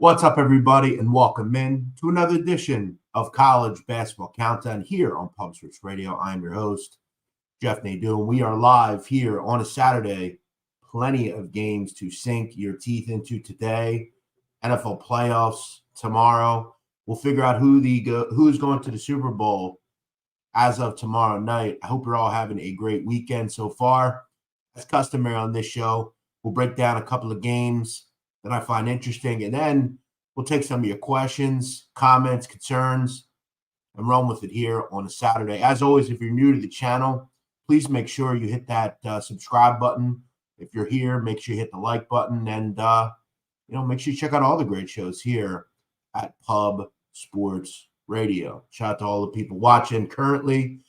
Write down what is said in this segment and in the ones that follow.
What's up, everybody, and welcome in to another edition of College Basketball Countdown here on Pub Sports Radio. I'm your host, Jeff Nadeau. We are live here on a Saturday. Plenty of games to sink your teeth into today. NFL playoffs tomorrow. We'll figure out who's going to the Super Bowl as of tomorrow night. I hope you're all having a great weekend so far. As customary on this show, we'll break down a couple of games that I find interesting, and then we'll take some of your questions, comments, concerns, and run with it here on a Saturday. As always, if you're new to the channel, please make sure you hit that subscribe button. If you're here, make sure you hit the like button, and make sure you check out all the great shows here at Pub Sports Radio. Shout out to all the people watching currently.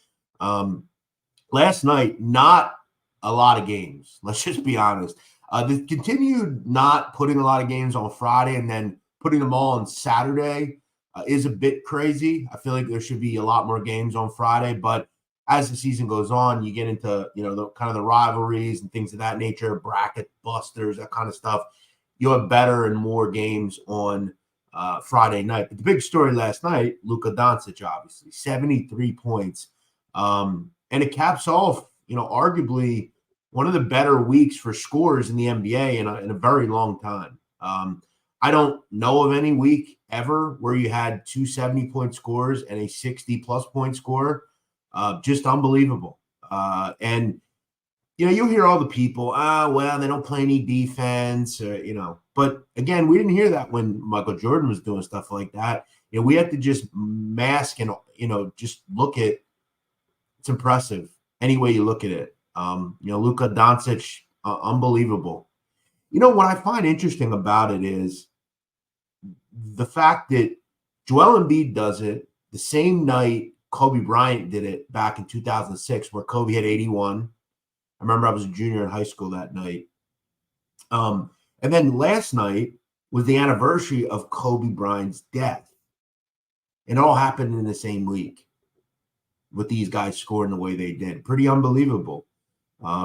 Last night, not a lot of games. Let's just be honest. The continued not putting a lot of games on Friday and then putting them all on Saturday is a bit crazy. I feel like there should be a lot more games on Friday, but as the season goes on, you get into the kind of the rivalries and things of that nature, bracket busters, that kind of stuff. You'll have better and more games on Friday night. But the big story last night, Luka Doncic, obviously 73 points, and it caps off, arguably one of the better weeks for scores in the NBA in a very long time. I don't know of any week ever where you had two 70-point scores and a 60-plus point score. Just unbelievable. And you'll hear all the people, they don't play any defense, But, again, we didn't hear that when Michael Jordan was doing stuff like that. We had to just mask and, just look at – it's impressive any way you look at it. Luka Doncic, unbelievable. What I find interesting about it is the fact that Joel Embiid does it the same night Kobe Bryant did it back in 2006, where Kobe had 81. I remember I was a junior in high school that night. And then last night was the anniversary of Kobe Bryant's death. It all happened in the same week with these guys scoring the way they did. Pretty unbelievable.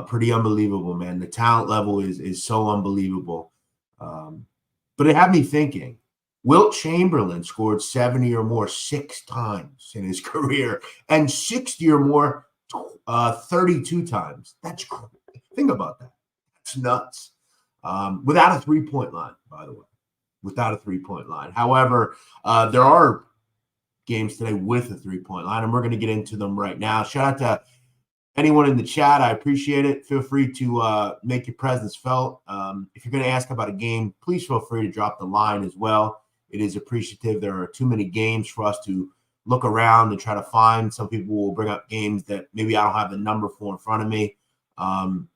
Pretty unbelievable, man. The talent level is so unbelievable. But it had me thinking, Wilt Chamberlain scored 70 or more 6 times in his career, and 60 or more 32 times. That's crazy. Think about that. That's nuts. Without a three-point line, by the way. Without a three-point line. However, there are games today with a three-point line, and we're going to get into them right now. Shout out to anyone in the chat. I appreciate it. Feel free to make your presence felt. If you're going to ask about a game, please feel free to drop the line as well. It is appreciative. There are too many games for us to look around and try to find. Some people will bring up games that maybe I don't have the number for in front of me. Let's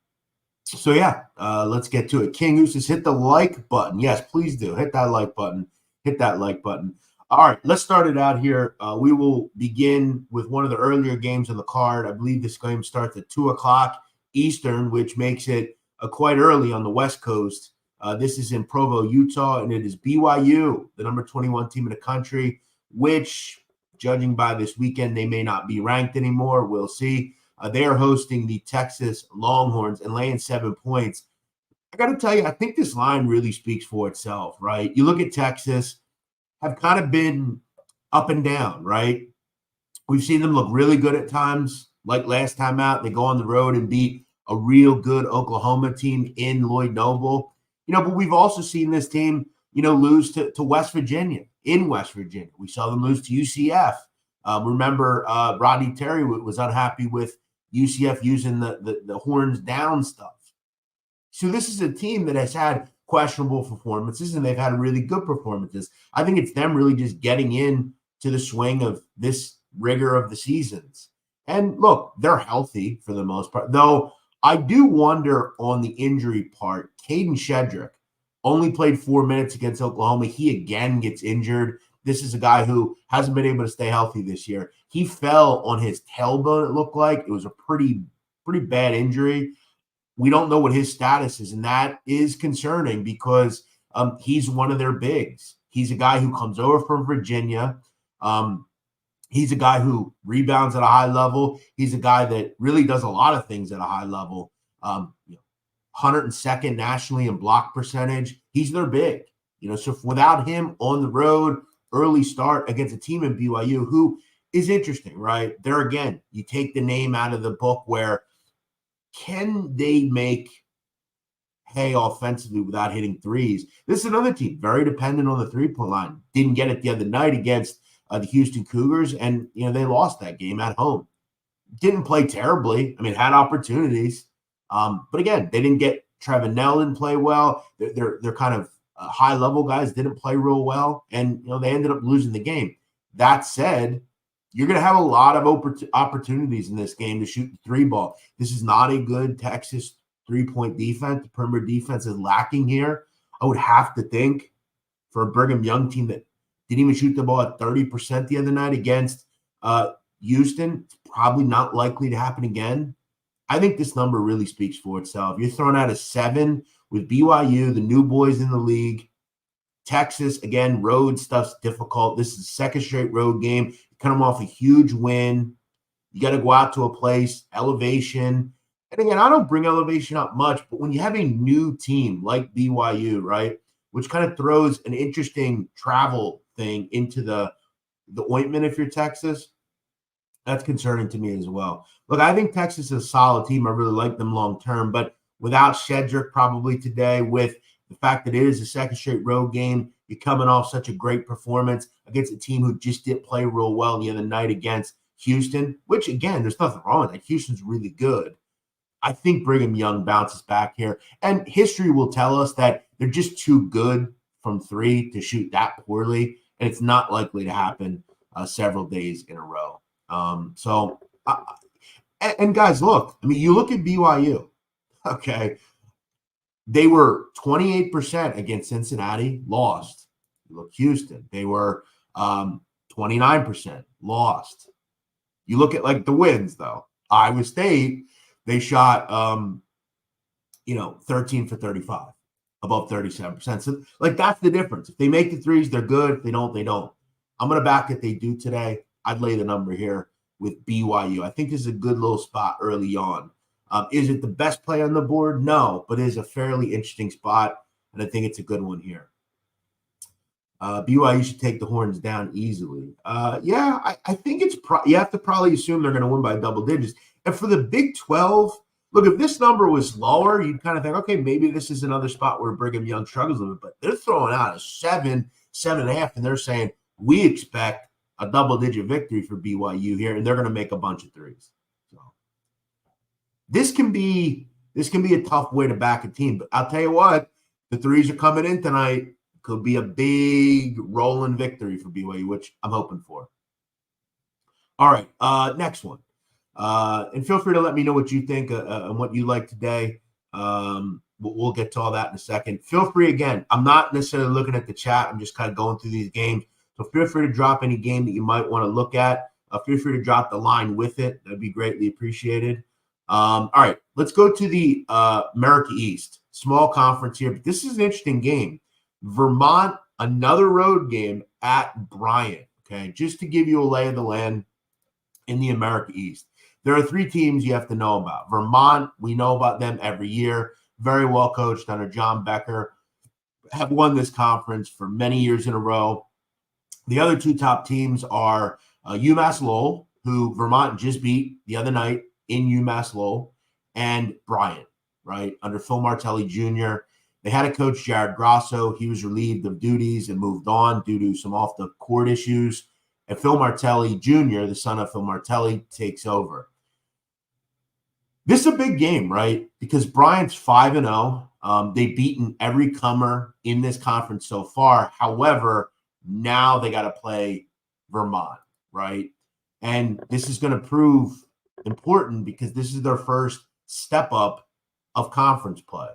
get to it. King Oos, hit the like button. Yes, please do. Hit that like button. Hit that like button. All right, let's start it out here. We will begin with one of the earlier games on the card. I believe this game starts at 2 o'clock Eastern, which makes it quite early on the West Coast. This is in Provo, Utah, and it is BYU, the number 21 team in the country, which, judging by this weekend, they may not be ranked anymore. We'll see. They are hosting the Texas Longhorns and laying 7 points. I got to tell you, I think this line really speaks for itself, right? You look at Texas, have kind of been up and down, right? We've seen them look really good at times. Like last time out, they go on the road and beat a real good Oklahoma team in Lloyd Noble. But we've also seen this team, lose to West Virginia, in West Virginia. We saw them lose to UCF. Remember, Rodney Terry was unhappy with UCF using the horns down stuff. So this is a team that has had questionable performances, and they've had really good performances. I think it's them really just getting in to the swing of this rigor of the seasons. And look, they're healthy for the most part, though I do wonder on the injury part. Caden Shedrick only played 4 minutes against Oklahoma. He again gets injured. This is a guy who hasn't been able to stay healthy this year. He fell on his tailbone, it looked like. It was a pretty bad injury. We don't know what his status is, and that is concerning because he's one of their bigs. He's a guy who comes over from Virginia. He's a guy who rebounds at a high level. He's a guy that really does a lot of things at a high level. 102nd nationally in block percentage. He's their big. So without him on the road, early start against a team in BYU who is interesting, right? There again, you take the name out of the book where can they make hay offensively without hitting threes? This is another team very dependent on the three-point line. Didn't get it the other night against the Houston Cougars, and they lost that game at home. Didn't play terribly. I mean, had opportunities, but again, they didn't get Trevor Nell didn't play well. They're kind of high-level guys didn't play real well, and they ended up losing the game. That said, you're going to have a lot of opportunities in this game to shoot the three ball. This is not a good Texas three-point defense. The perimeter defense is lacking here. I would have to think for a Brigham Young team that didn't even shoot the ball at 30% the other night against Houston, it's probably not likely to happen again. I think this number really speaks for itself. You're throwing out a 7 with BYU, the new boys in the league. Texas, again, road stuff's difficult. This is the second straight road game. You come off a huge win. You got to go out to a place, elevation. And again, I don't bring elevation up much, but when you have a new team like BYU, right, which kind of throws an interesting travel thing into the ointment if you're Texas, that's concerning to me as well. Look, I think Texas is a solid team. I really like them long term, but without Shedrick probably today, with the fact that it is a second straight road game, you're coming off such a great performance against a team who just didn't play real well the other night against Houston, which, again, there's nothing wrong with that. Houston's really good. I think Brigham Young bounces back here. And history will tell us that they're just too good from three to shoot that poorly, and it's not likely to happen several days in a row. And guys, look, I mean, you look at BYU, okay? They were 28% against Cincinnati, lost. You look Houston, they were 29%, lost. You look at like the wins, though. Iowa State, they shot 13 for 35, above 37%. So like that's the difference. If they make the threes, they're good. If they don't, they don't. I'm gonna back it they do today. I'd lay the number here with BYU. I think this is a good little spot early on. Is it the best play on the board? No, but it is a fairly interesting spot, and I think it's a good one here. BYU should take the Horns down easily. I think it's you have to probably assume they're going to win by double digits. And for the Big 12, look, if this number was lower, you'd kind of think, okay, maybe this is another spot where Brigham Young struggles a little bit. But they're throwing out a 7, 7.5, and they're saying we expect a double-digit victory for BYU here, and they're going to make a bunch of threes. So this can be a tough way to back a team. But I'll tell you what, the threes are coming in tonight. Could be a big rolling victory for BYU, which I'm hoping for. All right, next one. And feel free to let me know what you think and what you like today. We'll get to all that in a second. Feel free, again, I'm not necessarily looking at the chat. I'm just kind of going through these games. So feel free to drop any game that you might want to look at. Feel free to drop the line with it. That'd be greatly appreciated. All right, let's go to the America East. Small conference here, but this is an interesting game. Vermont, another road game at Bryant, okay? Just to give you a lay of the land in the America East. There are 3 teams you have to know about. Vermont, we know about them every year. Very well coached under John Becker. Have won this conference for many years in a row. The other 2 top teams are UMass Lowell, who Vermont just beat the other night in UMass Lowell, and Bryant, right, under Phil Martelli Jr. They had a coach, Jared Grosso. He was relieved of duties and moved on due to some off-the-court issues. And Phil Martelli Jr., the son of Phil Martelli, takes over. This is a big game, right? Because Bryant's 5-0. They've beaten every comer in this conference so far. However, now they got to play Vermont, right? And this is going to prove important because this is their first step up of conference play.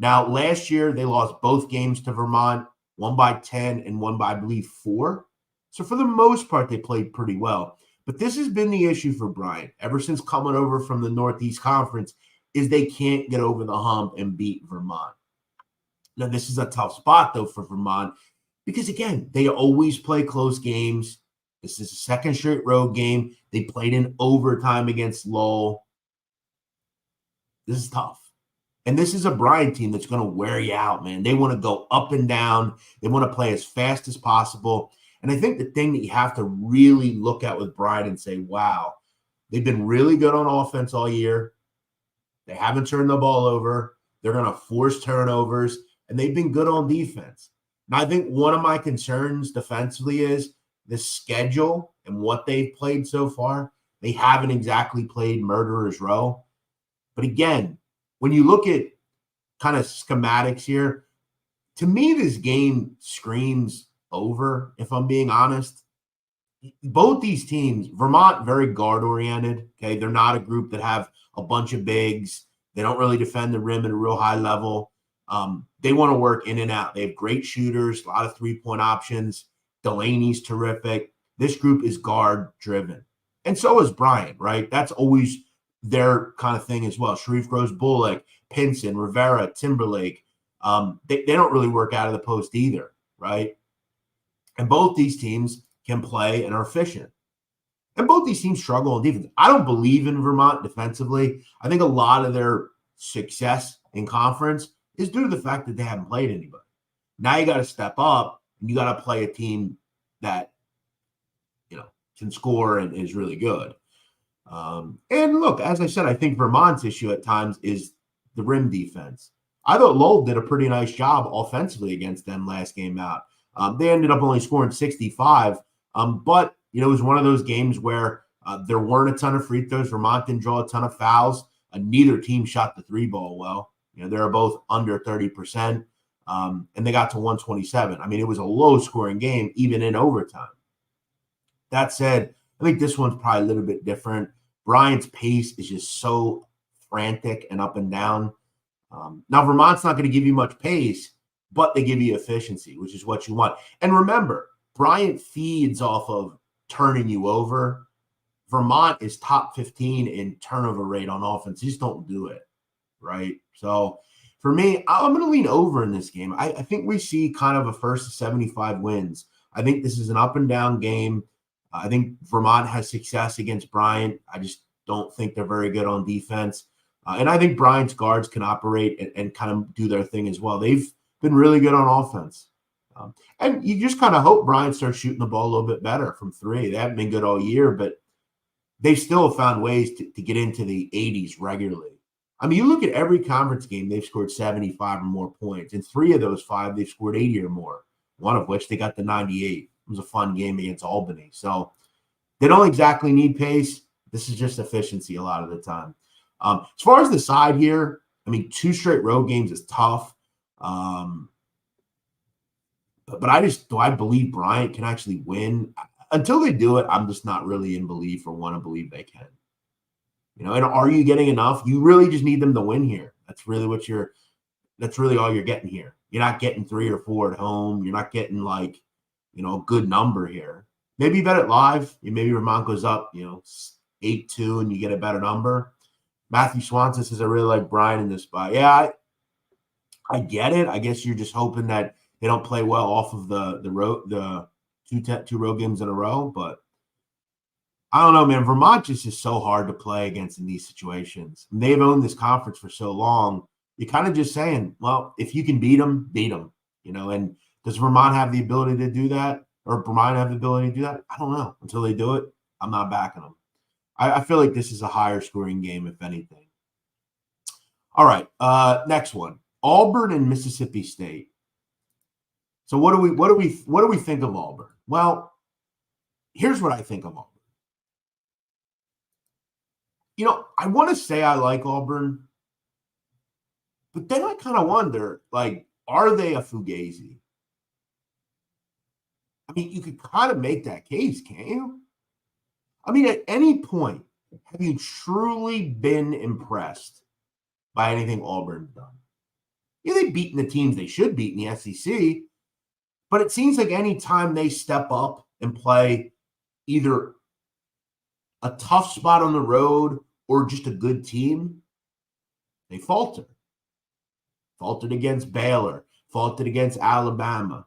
Now, last year, they lost both games to Vermont, one by 10 and one by, I believe, 4. So for the most part, they played pretty well. But this has been the issue for Bryant ever since coming over from the Northeast Conference is they can't get over the hump and beat Vermont. Now, this is a tough spot, though, for Vermont because, again, they always play close games. This is a second straight road game. They played in overtime against Lowell. This is tough. And this is a Bryant team that's going to wear you out, man. They want to go up and down. They want to play as fast as possible. And I think the thing that you have to really look at with Bryant and say, wow, they've been really good on offense all year. They haven't turned the ball over. They're going to force turnovers, and they've been good on defense. Now, I think one of my concerns defensively is the schedule and what they've played so far. They haven't exactly played Murderer's Row. But again, when you look at kind of schematics here, to me, this game screams over, if I'm being honest. Both these teams, Vermont, very guard-oriented. Okay, they're not a group that have a bunch of bigs. They don't really defend the rim at a real high level. They want to work in and out. They have great shooters, a lot of three-point options. Delaney's terrific. This group is guard-driven. And so is Bryant, right? That's always their kind of thing as well. Sharif Gross-Bullock, Pinson, Rivera, Timberlake. They don't really work out of the post either, right? And both these teams can play and are efficient. And both these teams struggle on defense. I don't believe in Vermont defensively. I think a lot of their success in conference is due to the fact that they haven't played anybody. Now you got to step up and you got to play a team that, can score and is really good. And look, as I said, I think Vermont's issue at times is the rim defense. I thought Lowell did a pretty nice job offensively against them last game out. They ended up only scoring 65, but it was one of those games where there weren't a ton of free throws. Vermont didn't draw a ton of fouls. Neither team shot the three ball well. They were both under 30%, and they got to 127. I mean, it was a low-scoring game, even in overtime. That said, I think this one's probably a little bit different. Bryant's pace is just so frantic and up and down. Now, Vermont's not going to give you much pace, but they give you efficiency, which is what you want. And remember, Bryant feeds off of turning you over. Vermont is top 15 in turnover rate on offense. They just don't do it, right? So for me, I'm going to lean over in this game. I think we see kind of a first to 75 wins. I think this is an up and down game. I think Vermont has success against Bryant. I just don't think they're very good on defense. And I think Bryant's guards can operate and kind of do their thing as well. They've been really good on offense. And you just kind of hope Bryant starts shooting the ball a little bit better from three. They haven't been good all year, but they still have found ways to get into the 80s regularly. I mean, you look at every conference game, they've scored 75 or more points. In 3 of those 5, they've scored 80 or more, one of which they got the 98. It was a fun game against Albany. So they don't exactly need pace. This is just efficiency a lot of the time. As far as the side here, I mean, 2 straight road games is tough. But do I believe Bryant can actually win? Until they do it, I'm just not really in belief or want to believe they can. And are you getting enough? You really just need them to win here. That's really all you're getting here. You're not getting 3 or 4 at home. You're not getting a good number here. Maybe you bet it live. Maybe Vermont goes up, 8-2 and you get a better number. Matthew Swanson says, I really like Bryant in this spot. Yeah, I get it. I guess you're just hoping that they don't play well off of the two road games in a row. But I don't know, man. Vermont just is so hard to play against in these situations. And they've owned this conference for so long. You're kind of just saying, well, if you can beat them, beat them. And does Vermont have the ability to do that? Or Vermont have the ability to do that? I don't know. Until they do it, I'm not backing them. I feel like this is a higher scoring game, if anything. All right, next one. Auburn and Mississippi State. So what do we think of Auburn? Well, here's what I think of Auburn. I want to say I like Auburn, but then I kind of wonder, are they a Fugazi? I mean, you could kind of make that case, can't you? I mean, at any point, have you truly been impressed by anything Auburn's done? They've beaten the teams they should beat in the SEC, but it seems like any time they step up and play either a tough spot on the road or just a good team, they falter. Faltered against Baylor, faltered against Alabama.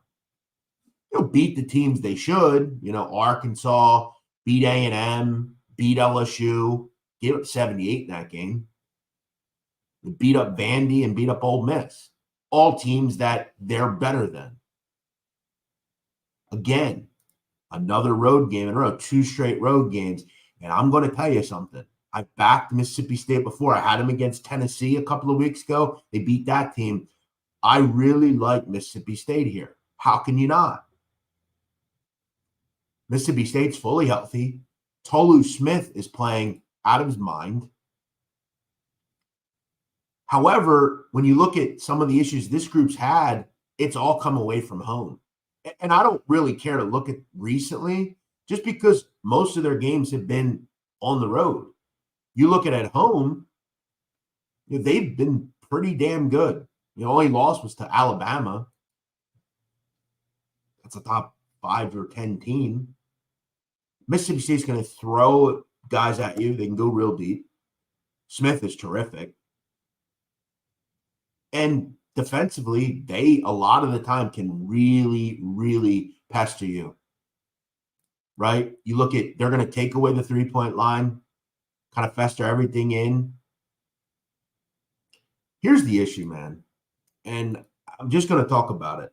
Beat the teams they should. Arkansas, beat A&M, beat LSU, gave up 78 in that game. They beat up Vandy and beat up Ole Miss. All teams that they're better than. Again, another road game in a row, 2 straight road games. And I'm going to tell you something. I backed Mississippi State before. I had them against Tennessee a couple of weeks ago. They beat that team. I really like Mississippi State here. How can you not? Mississippi State's fully healthy. Tolu Smith is playing out of his mind. However, when you look at some of the issues this group's had, it's all come away from home. And I don't really care to look at recently, just because most of their games have been on the road. You look at home, they've been pretty damn good. The only loss was to Alabama. That's a top 5 or 10 team. Mississippi State's going to throw guys at you. They can go real deep. Smith is terrific. And defensively, they a lot of the time can really, really pester you. Right? You look at, they're going to take away the 3-point line, kind of fester everything in. Here's the issue, man. And I'm just going to talk about it.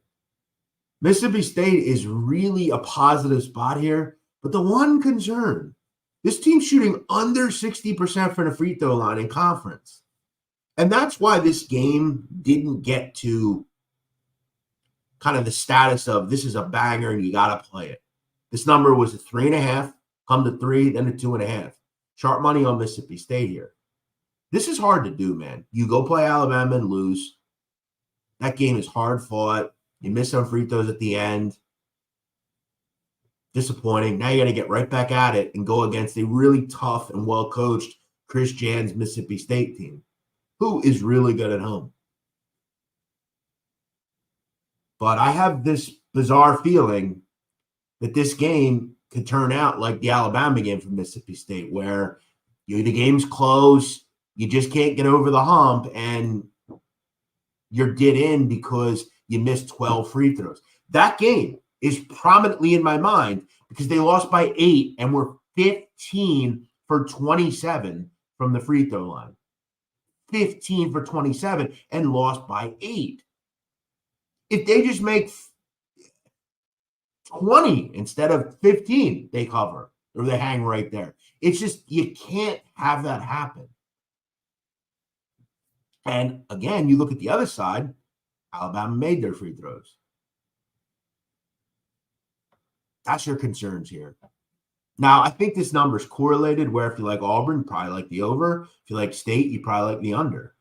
Mississippi State is really a positive spot here. But the one concern, this team's shooting under 60% from the free throw line in conference. And that's why this game didn't get to kind of the status of this is a banger and you got to play it. This number was a 3.5, come to 3, then a 2.5. Sharp money on Mississippi State here. This is hard to do, man. You go play Alabama and lose. That game is hard fought. You miss some free throws at the end. Disappointing. Now you got to get right back at it and go against a really tough and well-coached Chris Jans Mississippi State team, who is really good at home. But I have this bizarre feeling that this game could turn out like the Alabama game for Mississippi State, where the game's close, you just can't get over the hump, and you're dead in because you missed 12 free throws. That game is prominently in my mind because they lost by 8 and were 15 for 27 from the free throw line. 15 for 27 and lost by 8. If they just make 20 instead of 15, they cover or they hang right there. It's just, you can't have that happen. And again, you look at the other side, Alabama made their free throws. That's your concerns here. Now, I think this number is correlated where if you like Auburn, you probably like the over. If you like State, you probably like the under.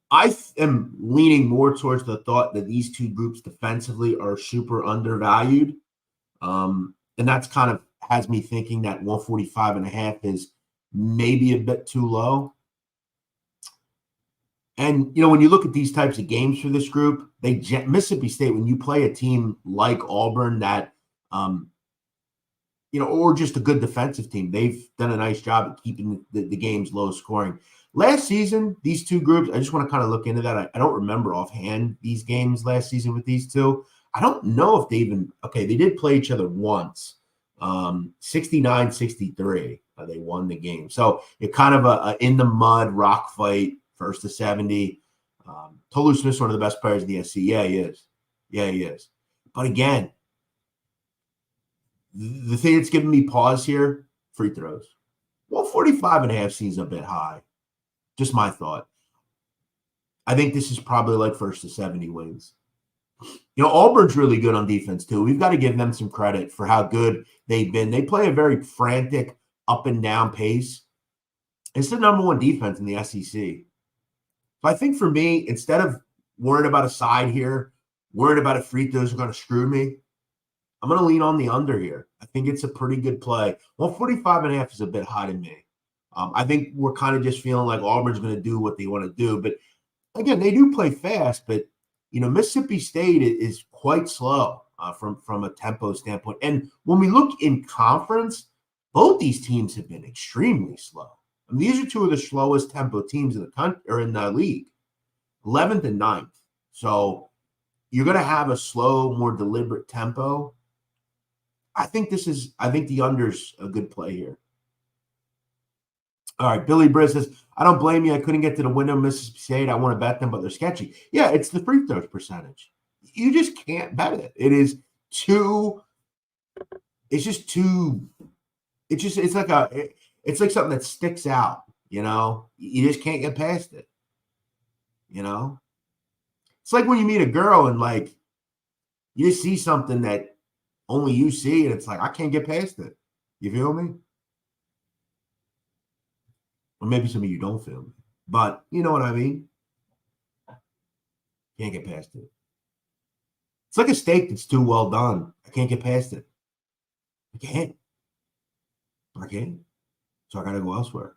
I am leaning more towards the thought that these two groups defensively are super undervalued. And that's kind of has me thinking that 145.5 is maybe a bit too low. And, when you look at these types of games for this group, Mississippi State, when you play a team like Auburn that, or just a good defensive team, they've done a nice job at keeping the games low scoring. Last season, these two groups, I just want to kind of look into that. I don't remember offhand these games last season with these two. I don't know if they even, they did play each other once, 69-63. They won the game. So it's kind of a in the mud rock fight. First to 70. Tolu Smith's one of the best players in the SC. Yeah, he is. But again, the thing that's giving me pause here, free throws. 145.5 seems a bit high. Just my thought. I think this is probably like first to 70 wins. Auburn's really good on defense too. We've got to give them some credit for how good they've been. They play a very frantic up and down pace. It's the number 1 defense in the SEC. I think for me, instead of worrying about a side here, worried about if free throws are going to screw me, I'm going to lean on the under here. I think it's a pretty good play. 145.5 is a bit high to me. I think we're kind of just feeling like Auburn's going to do what they want to do. But again, they do play fast. But, Mississippi State is quite slow from a tempo standpoint. And when we look in conference, both these teams have been extremely slow. These are two of the slowest tempo teams in the country or in the league, 11th and 9th. So you're going to have a slow, more deliberate tempo. I think the under's a good play here. All right, Billy Briz says, I don't blame you. I couldn't get to the window, Mississippi State. I want to bet them, but they're sketchy. Yeah, it's the free throws percentage. You just can't bet it. It is too. It's just too. It's like something that sticks out. You just can't get past it. It's like when you meet a girl and like you just see something that only you see, and it's like I can't get past it. You feel me? Or maybe some of you don't feel me, but you know what I mean? Can't get past it. It's like a steak that's too well done. I can't get past it. I can't. So I got to go elsewhere.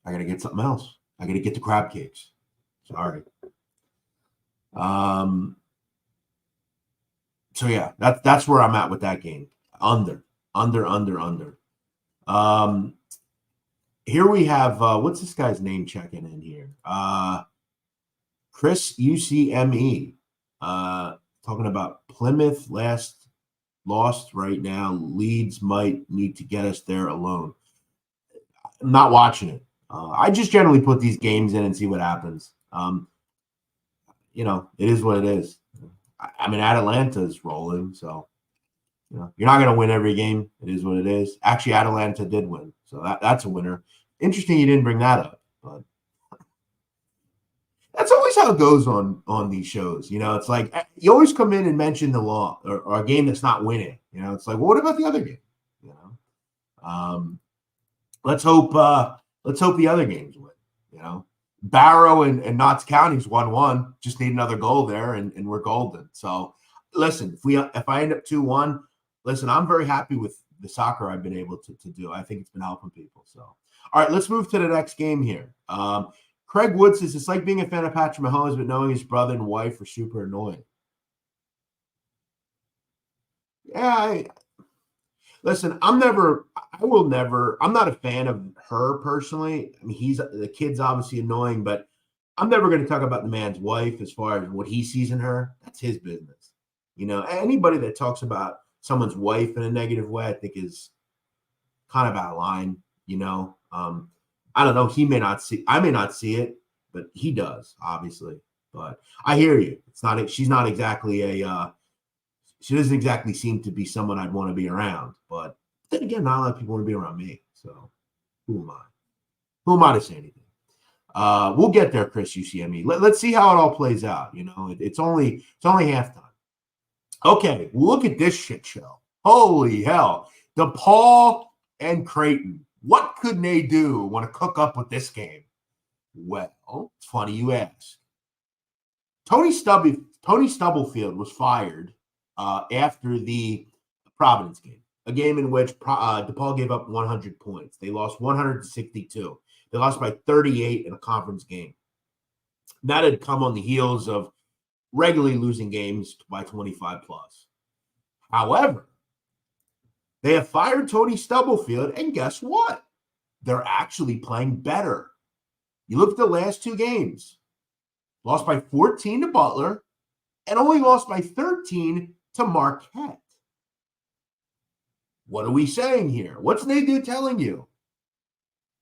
I got to get something else. I got to get the crab cakes. Sorry. So yeah, that's where I'm at with that game. Under. Here we have what's this guy's name checking in here? Chris UCME. Talking about Plymouth lost right now. Leeds might need to get us there alone. I'm not watching it. I just generally put these games in and see what happens. It is what it is. I mean, Atalanta's rolling, so you're not going to win every game. It is what it is. Actually, Atalanta did win, so that's a winner. Interesting you didn't bring that up, but that's always how it goes on these shows. It's like you always come in and mention the law or a game that's not winning. It's like, well, what about the other game? Let's hope the other games win. Barrow and Notts County's 1-1. Just need another goal there, and we're golden. So, listen, if I end up 2-1, listen, I'm very happy with the soccer I've been able to do. I think it's been helping people. So, all right, let's move to the next game here. Craig Wood says it's like being a fan of Patrick Mahomes, but knowing his brother and wife are super annoying. Yeah, listen, I'm not a fan of her personally. I mean, the kid's obviously annoying, but I'm never going to talk about the man's wife as far as what he sees in her. That's his business. Anybody that talks about someone's wife in a negative way, I think is kind of out of line. I don't know. I may not see it, but he does, obviously. But I hear you. She's not exactly she doesn't exactly seem to be someone I'd want to be around. But then again, not a lot of people want to be around me. So who am I? Who am I to say anything? We'll get there, Chris UCME. Let's see how it all plays out. It's only halftime. Okay, look at this shit show. Holy hell. DePaul and Creighton. What could they do want to cook up with this game? Well, it's funny you ask. Tony Stubblefield was fired after the Providence game, a game in which DePaul gave up 100 points. They lost 162. They lost by 38 in a conference game. That had come on the heels of regularly losing games by 25 plus. However, they have fired Tony Stubblefield, and guess what? They're actually playing better. You look at the last two games. Lost by 14 to Butler and only lost by 13 to Marquette. What are we saying here? What's Nadu telling you?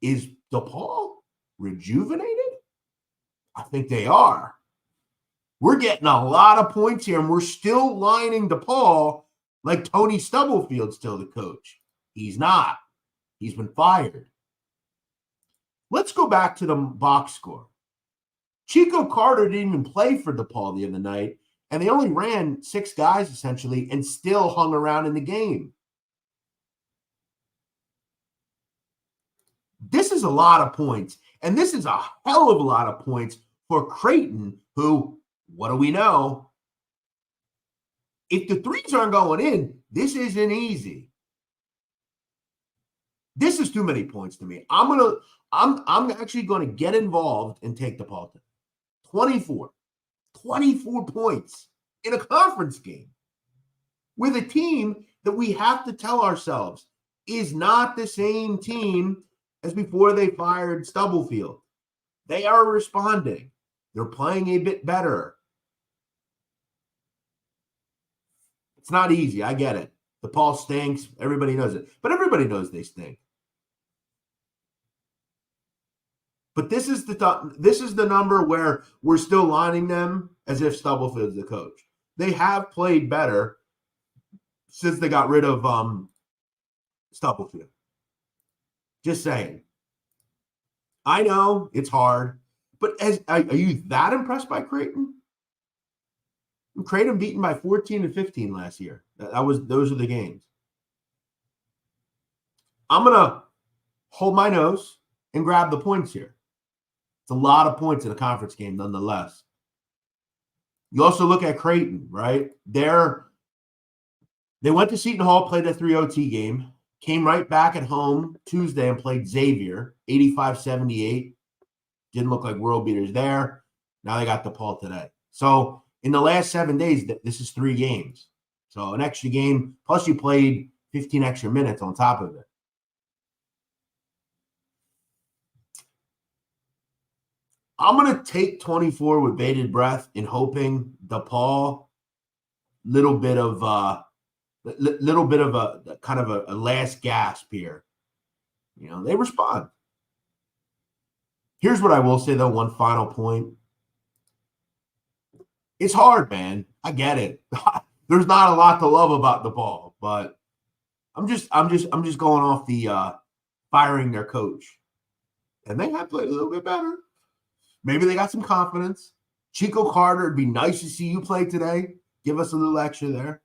Is DePaul rejuvenated? I think they are. We're getting a lot of points here, and we're still lining DePaul like Tony Stubblefield's still the coach. He's not. He's been fired. Let's go back to the box score. Chico Carter didn't even play for DePaul the other night, and they only ran 6 guys essentially and still hung around in the game. This is a lot of points, and this is a hell of a lot of points for Creighton, who, what do we know? If the threes aren't going in, this isn't easy. This is too many points to me. I'm actually going to get involved and take DePaul. 24 points in a conference game with a team that we have to tell ourselves is not the same team as before they fired Stubblefield. They are responding. They're playing a bit better. It's not easy. I get it. DePaul stinks. Everybody knows it. But everybody knows they stink. But this is the number where we're still lining them as if Stubblefield's the coach. They have played better since they got rid of Stubblefield. Just saying. I know it's hard, but are you that impressed by Creighton? Creighton beaten by 14 and 15 last year. Those are the games. I'm gonna hold my nose and grab the points here. It's a lot of points in a conference game, nonetheless. You also look at Creighton, right? They went to Seton Hall, played a 3 OT game, came right back at home Tuesday and played Xavier, 85-78. Didn't look like world beaters there. Now they got DePaul today. So in the last 7 days, this is 3 games. So an extra game, plus you played 15 extra minutes on top of it. I'm going to take 24 with bated breath and hoping DePaul, little bit of a kind of a last gasp here. They respond. Here's what I will say, though, one final point. It's hard, man. I get it. There's not a lot to love about DePaul, but I'm just going off the firing their coach. And they have played a little bit better. Maybe they got some confidence. Chico Carter, it'd be nice to see you play today. Give us a little extra there.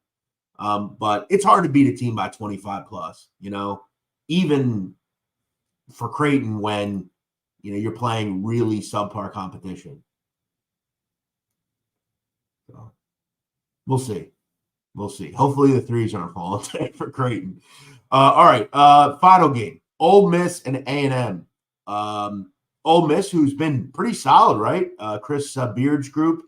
But it's hard to beat a team by 25 plus, even for Creighton when, you're playing really subpar competition. So we'll see. Hopefully the threes aren't falling today for Creighton. All right. Final game, Ole Miss and A&M. Ole Miss, who's been pretty solid, right? Chris Beard's group,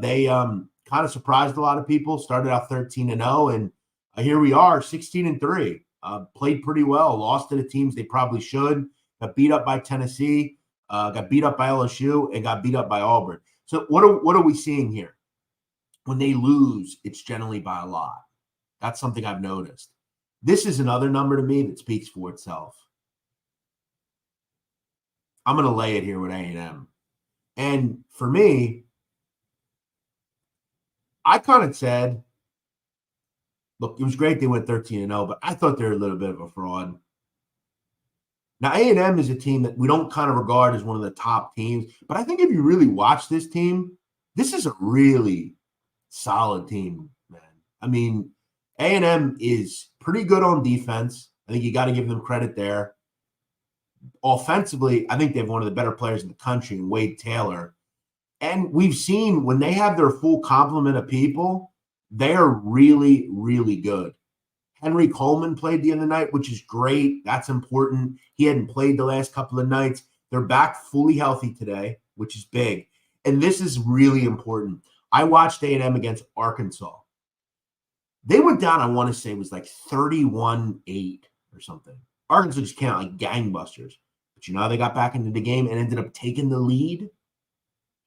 they kind of surprised a lot of people. Started out 13-0, and here we are, 16-3. Played pretty well. Lost to the teams they probably should. Got beat up by Tennessee. Got beat up by LSU, and got beat up by Auburn. So what are we seeing here? When they lose, it's generally by a lot. That's something I've noticed. This is another number to me that speaks for itself. I'm going to lay it here with A&M. And for me, I kind of said, look, it was great they went 13-0, but I thought they were a little bit of a fraud. Now, A&M is a team that we don't kind of regard as one of the top teams, but I think if you really watch this team, this is a really solid team, man. I mean, A&M is pretty good on defense. I think you got to give them credit there. Offensively, I think they have one of the better players in the country, Wade Taylor. And we've seen when they have their full complement of people, they are really, really good. Henry Coleman played the other night, which is great. That's important. He hadn't played the last couple of nights. They're back fully healthy today, which is big. And this is really important. I watched A&M against Arkansas. They went down, I want to say it was like 31-8 or something. Arkansas just came out like gangbusters. But how they got back into the game and ended up taking the lead?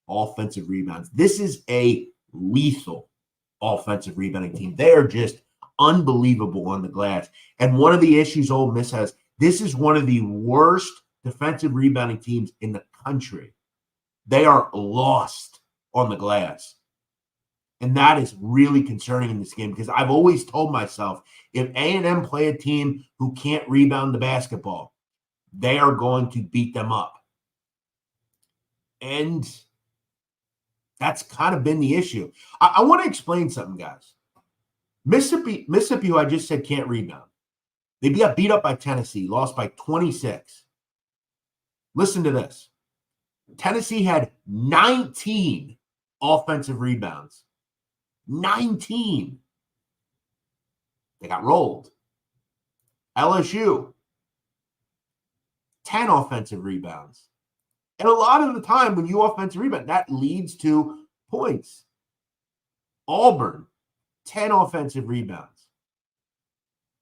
Offensive rebounds. This is a lethal offensive rebounding team. They are just unbelievable on the glass. And one of the issues Ole Miss has, this is one of the worst defensive rebounding teams in the country. They are lost on the glass. And that is really concerning in this game because I've always told myself, if A&M play a team who can't rebound the basketball, they are going to beat them up. And that's kind of been the issue. I want to explain something, guys. Mississippi, who I just said can't rebound. They got beat up by Tennessee, lost by 26. Listen to this. Tennessee had 19 offensive rebounds. 19. They got rolled. LSU, 10 offensive rebounds. And a lot of the time when you offensive rebound, that leads to points. Auburn, 10 offensive rebounds.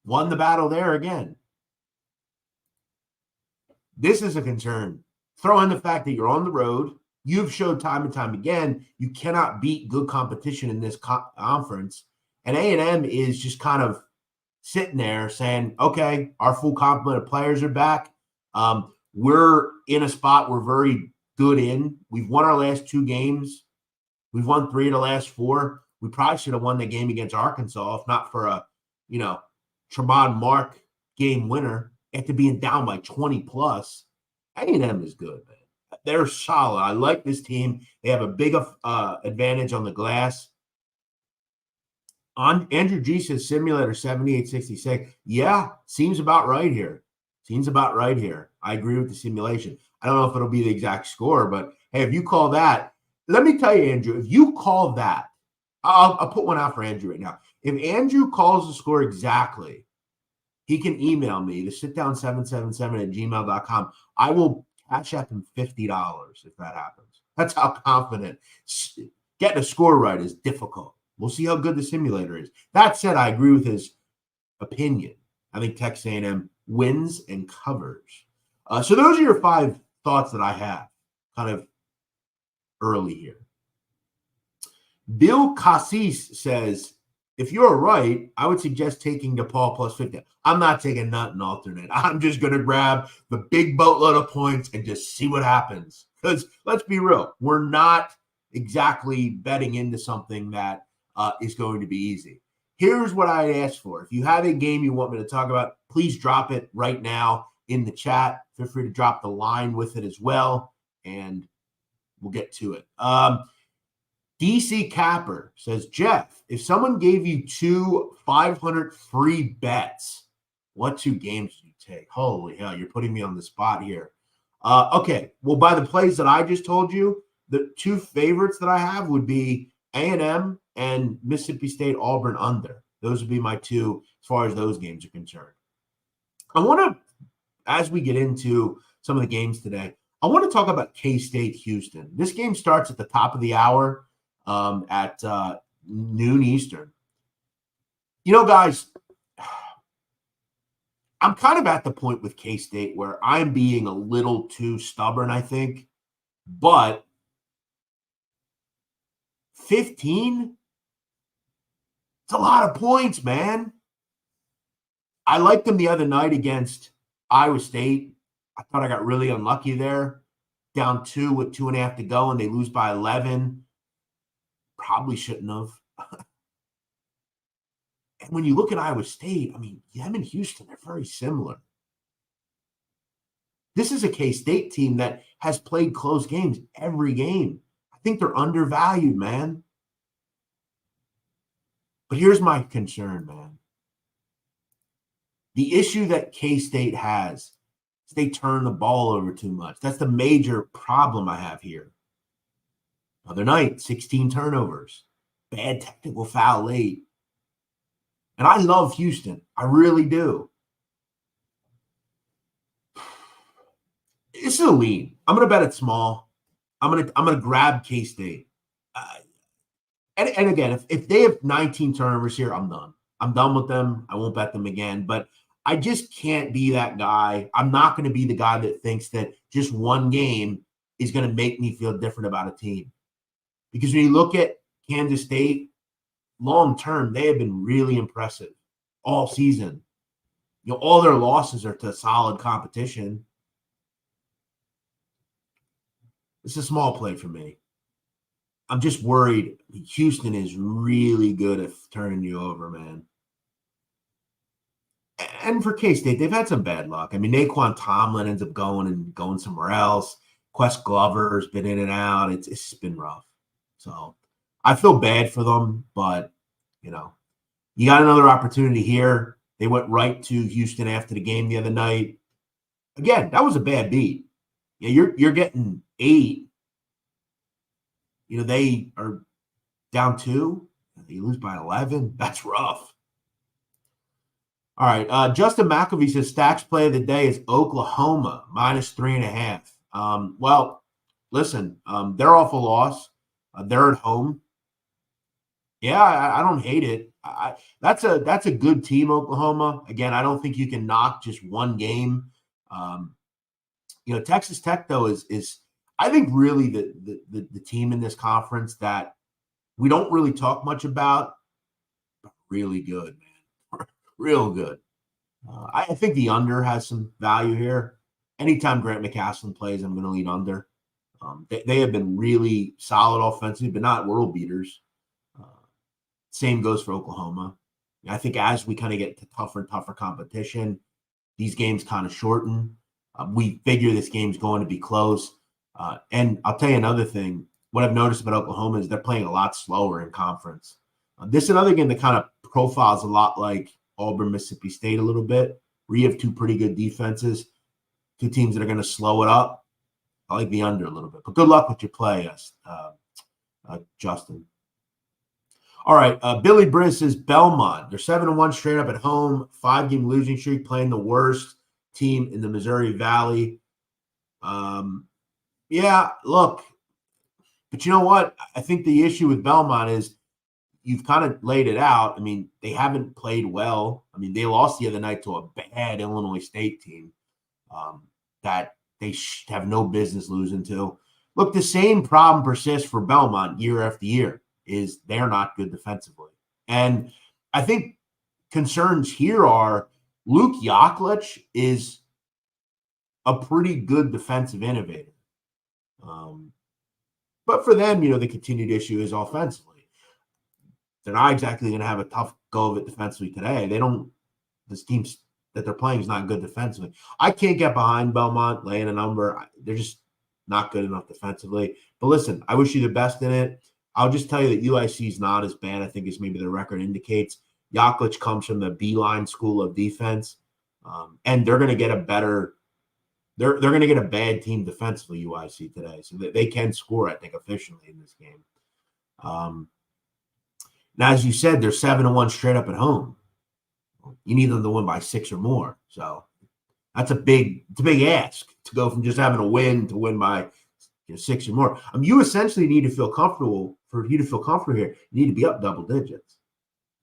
Won the battle there again. This is a concern. Throw in the fact that you're on the road. You've showed time and time again you cannot beat good competition in this conference. And A&M is just kind of sitting there saying, okay, our full complement of players are back. we're in a spot we're very good in. We've won our last 2 games. We've won 3 of the last 4. We probably should have won the game against Arkansas if not for a, Tremont Mark game winner after being down by 20 plus. A&M is good, man. They're solid. I like this team. They have a big advantage on the glass. On Andrew G says simulator 7866. Yeah, seems about right here. I agree with the simulation. I don't know if it'll be the exact score, but hey, if you call that, let me tell you, Andrew, if you call that, I'll put one out for Andrew right now. If Andrew calls the score exactly, he can email me to sitdown777@gmail.com. I will cash up him $50 if that happens. That's how confident. Getting a score right is difficult. We'll see how good the simulator is. That said, I agree with his opinion. I think Texas A&M wins and covers. So those are your 5 thoughts that I have kind of early here. Bill Cassis says, if you're right, I would suggest taking DePaul plus 50. I'm not taking nothing alternate. I'm just going to grab the big boatload of points and just see what happens. Because let's be real, we're not exactly betting into something that is going to be easy. Here's what I asked for. If you have a game you want me to talk about, please drop it right now in the chat. Feel free to drop the line with it as well, and we'll get to it. DC Capper says, Jeff, if someone gave you 2 500 free bets, what 2 games do you take? Holy hell, you're putting me on the spot here. Okay, well, by the plays that I just told you, the 2 favorites that I have would be A&M and Mississippi State Auburn under. Those would be my 2 as far as those games are concerned. I want to, as we get into some of the games today, I want to talk about K-State Houston. This game starts at the top of the hour at noon Eastern. Guys, I'm kind of at the point with K-State where I'm being a little too stubborn, I think. But 15? It's a lot of points, man. I liked them the other night against Iowa State. I thought I got really unlucky there. Down 2 with 2.5 to go, and they lose by 11. Probably shouldn't have. And when you look at Iowa State, I mean, them and Houston are very similar. This is a K-State team that has played close games every game. I think they're undervalued, man. But here's my concern, man. The issue that K-State has is they turn the ball over too much. That's the major problem I have here. Other night, 16 turnovers, bad technical foul late. And I love Houston. I really do. This is a lean. I'm going to bet it small. I'm going to grab K-State. And again, if they have 19 turnovers here, I'm done. I'm done with them. I won't bet them again. But I just can't be that guy. I'm not going to be the guy that thinks that just one game is going to make me feel different about a team. Because when you look at Kansas State, long term, they have been really impressive all season. All their losses are to solid competition. It's a small play for me. I'm just worried. Houston is really good at turning you over, man. And for K-State, they've had some bad luck. I mean, Naquan Tomlin ends up going somewhere else. Quest Glover's been in and out. It's been rough. So I feel bad for them, but, you got another opportunity here. They went right to Houston after the game the other night. Again, that was a bad beat. Yeah, you're getting 8. They are down 2. They lose by 11. That's rough. All right. Justin McAvee says stacks play of the day is Oklahoma -3.5. Well, listen, they're off a loss. They're at home. Yeah, I don't hate it. That's a good team, Oklahoma. Again, I don't think you can knock just one game. Texas Tech though is I think really the team in this conference that we don't really talk much about, but really good, man. Real good. I think the under has some value here. anytime Grant McCaslin plays, I'm going to lean under. They have been really solid offensively, but not world beaters. Same goes for Oklahoma. I think as we kind of get to tougher and tougher competition, these games kind of shorten. We figure this game's going to be close. And I'll tell you another thing. What I've noticed about Oklahoma is they're playing a lot slower in conference. This is another game that kind of profiles a lot like Auburn, Mississippi State a little bit, where you have two pretty good defenses, two teams that are going to slow it up. I like the under a little bit. But good luck with your play, Justin. All right, Billy Briz says Belmont. They're 7-1 straight up at home, 5-game losing streak, playing the worst team in the Missouri Valley. Yeah, look, but you know what? I think the issue with Belmont is you've kind of laid it out. I mean, they haven't played well. I mean, they lost the other night to a bad Illinois State team that they have no business losing to. Look, the same problem persists for Belmont year after year. Is they're not good defensively. And I think concerns here are Luke Yaklich is a pretty good defensive innovator. But for them, the continued issue is offensively. They're not exactly going to have a tough go of it defensively today. This team that they're playing is not good defensively. I can't get behind Belmont laying a number. They're just not good enough defensively. But listen, I wish you the best in it. I'll just tell you that UIC is not as bad, I think, as maybe the record indicates. Yaklich comes from the Beeline School of Defense, and they're going to get a better – they're going to get a bad team defensively, UIC, today. So they can score, I think, efficiently in this game. Now, as you said, they're 7-1 straight up at home. You need them to win by 6 or more. So that's a big ask to go from just having a win to win by 6 or more. You essentially need to feel comfortable. For you to feel comfortable here, you need to be up double digits.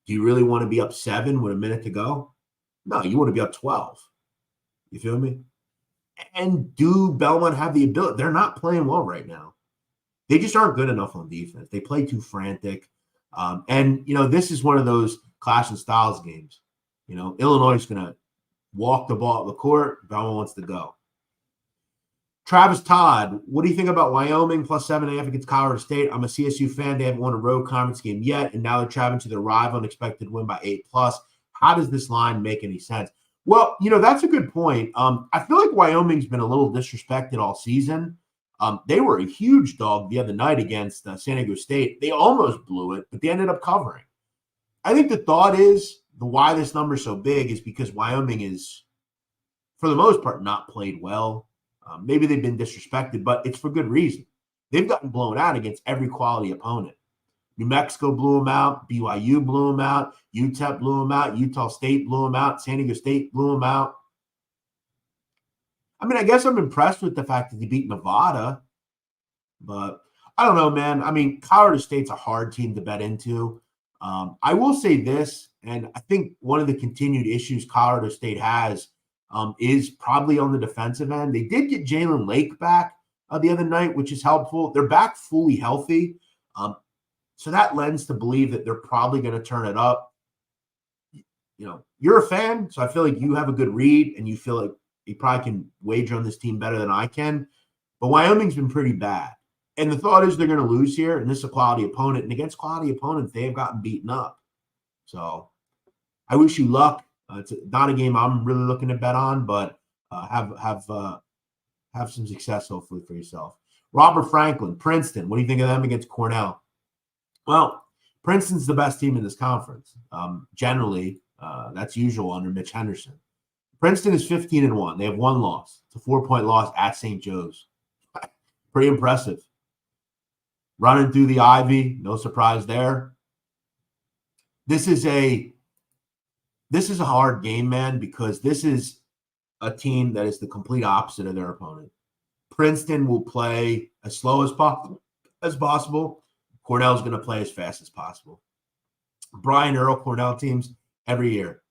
Do you really want to be up 7 with a minute to go? No, you want to be up 12. You feel me? And do Belmont have the ability? They're not playing well right now. They just aren't good enough on defense. They play too frantic. And this is one of those clash and styles games. Illinois is going to walk the ball up the court. Belmont wants to go. Travis Todd, what do you think about Wyoming plus 7.5 against Colorado State? I'm a CSU fan. They haven't won a road conference game yet, and now they're traveling to their rival and expected to win by 8+. How does this line make any sense? Well, that's a good point. I feel like Wyoming's been a little disrespected all season. They were a huge dog the other night against San Diego State. They almost blew it, but they ended up covering. I think the thought is why this number is so big is because Wyoming is, for the most part, not played well. Maybe they've been disrespected, but it's for good reason. They've gotten blown out against every quality opponent. New Mexico blew them out. BYU blew them out. UTEP blew them out. Utah State blew them out. San Diego State blew them out. I mean, I guess I'm impressed with the fact that they beat Nevada, but I don't know, man. Colorado State's a hard team to bet into. I will say this, and I think one of the continued issues Colorado State has is probably on the defensive end. They did get Jalen Lake back the other night, which is helpful. They're back fully healthy. So that lends to believe that they're probably going to turn it up. You're a fan, so I feel like you have a good read and you feel like you probably can wager on this team better than I can. But Wyoming's been pretty bad. And the thought is they're going to lose here, and this is a quality opponent. And against quality opponents, they have gotten beaten up. So I wish you luck. It's not a game I'm really looking to bet on, but have some success hopefully for yourself. Robert Franklin, Princeton. What do you think of them against Cornell? Well, Princeton's the best team in this conference. Generally, that's usual under Mitch Henderson. Princeton is 15-1. They have one loss. It's a 4-point loss at St. Joe's. Pretty impressive. Running through the Ivy, no surprise there. This is a hard game, man, because this is a team that is the complete opposite of their opponent. Princeton will play as slow as possible. Cornell's going to play as fast as possible. Brian Earl Cornell teams every year.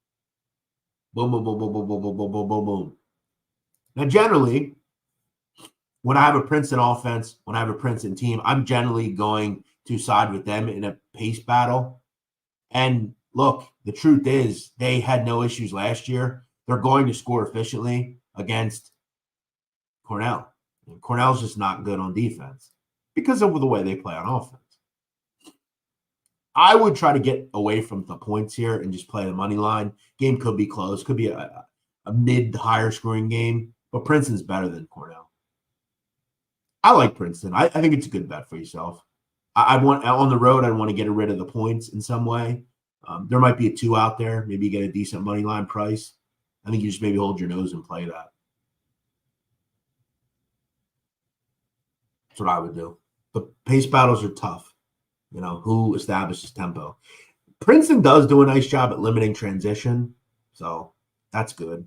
Boom, boom, boom, boom, boom, boom, boom, boom, boom, boom, boom. Now, generally, when I have a Princeton offense, when I have a Princeton team, I'm generally going to side with them in a pace battle. And look, the truth is they had no issues last year. They're going to score efficiently against Cornell. And Cornell's just not good on defense because of the way they play on offense. I would try to get away from the points here and just play the money line. Game could be close, could be a mid to higher scoring game, but Princeton's better than Cornell. I like Princeton. I think it's a good bet for yourself. I want on the road. I want to get rid of the points in some way. There might be a 2 out there. Maybe you get a decent money line price. I think you just maybe hold your nose and play that. That's what I would do. The pace battles are tough. Who establishes tempo? Princeton does do a nice job at limiting transition, so that's good.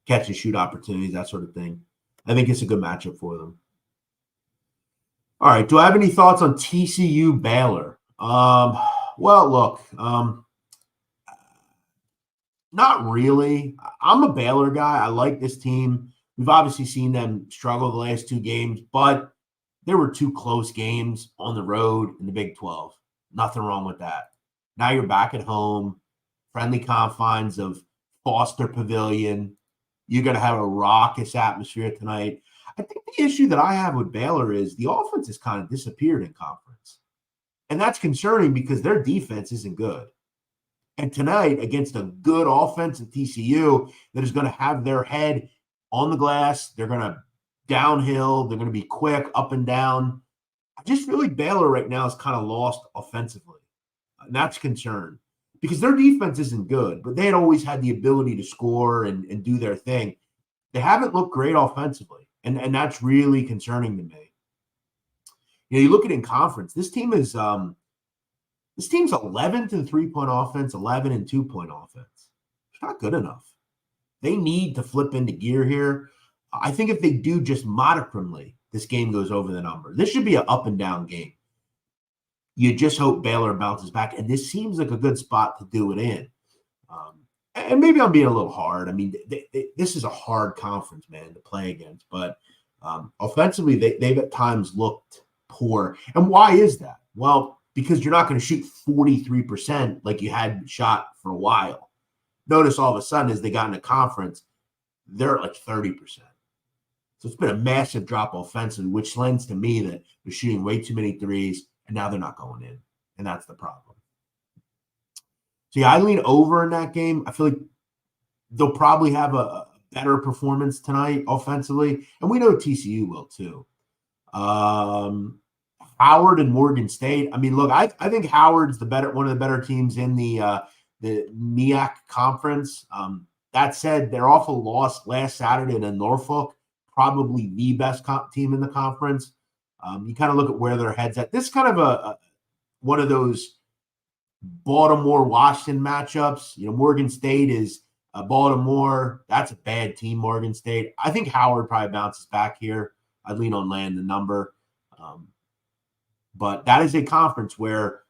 Catch and shoot opportunities, that sort of thing. I think it's a good matchup for them. All right, do I have any thoughts on TCU Baylor? Well, look, not really. I'm a Baylor guy. I like this team. We've obviously seen them struggle the last 2 games, but there were 2 close games on the road in the Big 12. Nothing wrong with that. Now you're back at home, friendly confines of Foster Pavilion. You're going to have a raucous atmosphere tonight. I think the issue that I have with Baylor is the offense has kind of disappeared in conference. And that's concerning because their defense isn't good. And tonight, against a good offense at TCU that is going to have their head on the glass, they're going to downhill, they're going to be quick, up and down. I just feel like Baylor right now is kind of lost offensively. And that's concern because their defense isn't good, but they had always had the ability to score and do their thing. They haven't looked great offensively, and that's really concerning to me. You look at it in conference, this team's 11th in 3-point offense, 11 in 2-point offense. It's not good enough. They need to flip into gear here. I think if they do just modicumly, this game goes over the number. This should be an up and down game. You just hope Baylor bounces back, and this seems like a good spot to do it in. And maybe I'm being a little hard. I mean, this is a hard conference, man, to play against. But offensively, they've at times looked poor. And why is that? Well, because you're not going to shoot 43% like you had shot for a while. Notice all of a sudden, as they got into conference, they're at like 30%. So it's been a massive drop offensively, which lends to me that they're shooting way too many threes, and now they're not going in. And that's the problem. So, yeah, I lean over in that game. I feel like they'll probably have a better performance tonight offensively, and we know TCU will too. Howard and Morgan State. I mean, look, I think Howard's one of the better teams in the MEAC conference. That said, their awful loss last Saturday to Norfolk, probably the best team in the conference. You kind of look at where their head's at. This is kind of one of those Baltimore-Washington matchups. Morgan State is Baltimore. That's a bad team, Morgan State. I think Howard probably bounces back here. I'd lean on land the number. But that is a conference where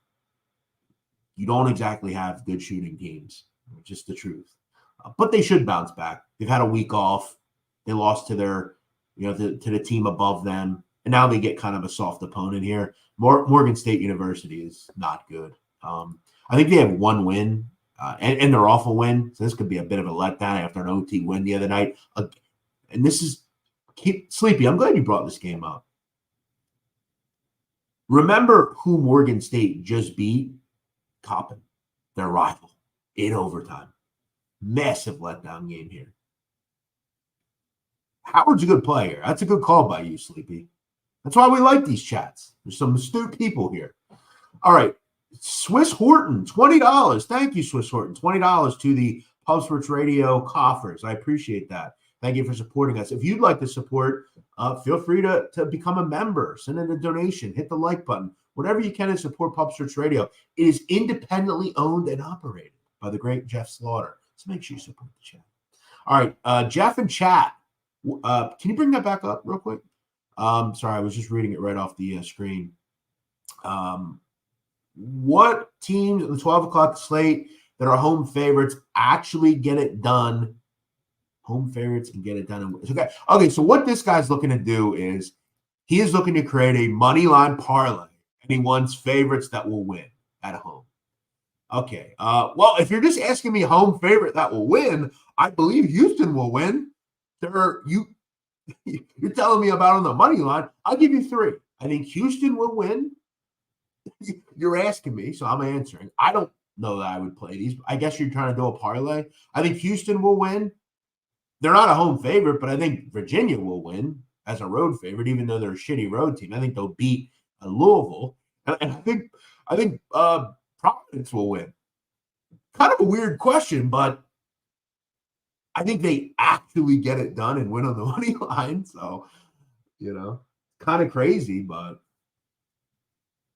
you don't exactly have good shooting teams, just the truth. But they should bounce back. They've had a week off. They lost to their, to the team above them. And now they get kind of a soft opponent here. Morgan State University is not good. I think they have 1 win, and their awful win. So this could be a bit of a letdown after an OT win the other night. And this is Sleepy. I'm glad you brought this game up. Remember who Morgan State just beat? Coppin, their rival, in overtime. Massive letdown game here. Howard's a good player. That's a good call by you, Sleepy. That's why we like these chats. There's some astute people here. All right. Swiss Horton, $20. Thank you, Swiss Horton. $20 to the Pub Sports Radio coffers. I appreciate that. Thank you for supporting us. If you'd like to support, feel free to become a member. Send in a donation. Hit the like button. Whatever you can to support Pub Sports Radio. It is independently owned and operated by the great Jeff Slaughter. So make sure you support the chat. All right. Jeff and chat. Can you bring that back up real quick? Sorry, I was just reading it right off the screen. What teams in the 12 o'clock slate that are home favorites actually get it done? Home favorites and get it done. Okay, so what this guy's looking to do is he is looking to create a money line parlay, and he wants favorites that will win at home. Okay, well, if you're just asking me home favorite that will win, I believe Houston will win. You're telling me about on the money line. I'll give you 3. I think Houston will win. You're asking me, so I'm answering. I don't know that I would play these. I guess you're trying to do a parlay. I think Houston will win. They're not a home favorite, but I think Virginia will win as a road favorite, even though they're a shitty road team. I think they'll beat Louisville. And I think Providence will win. Kind of a weird question, but I think they actually get it done and win on the money line. So, kind of crazy, but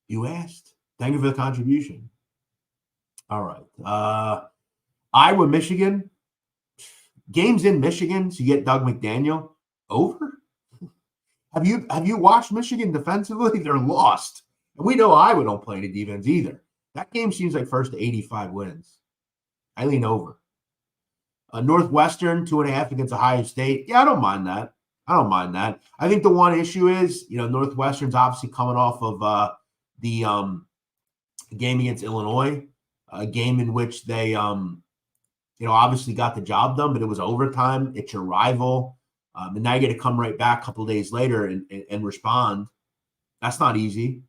you asked. Thank you for the contribution. All right. Iowa, Michigan. Games in Michigan, so you get Doug McDaniel. Over? Have you watched Michigan defensively? They're lost. And we know Iowa don't play any defense either. That game seems like first to 85 wins. I lean over. Northwestern, 2.5 against Ohio State. Yeah, I don't mind that. I think the one issue is, Northwestern's obviously coming off of the game against Illinois, a game in which they, obviously got the job done, but it was overtime. It's your rival. And now you get to come right back a couple of days later and respond. That's not easy.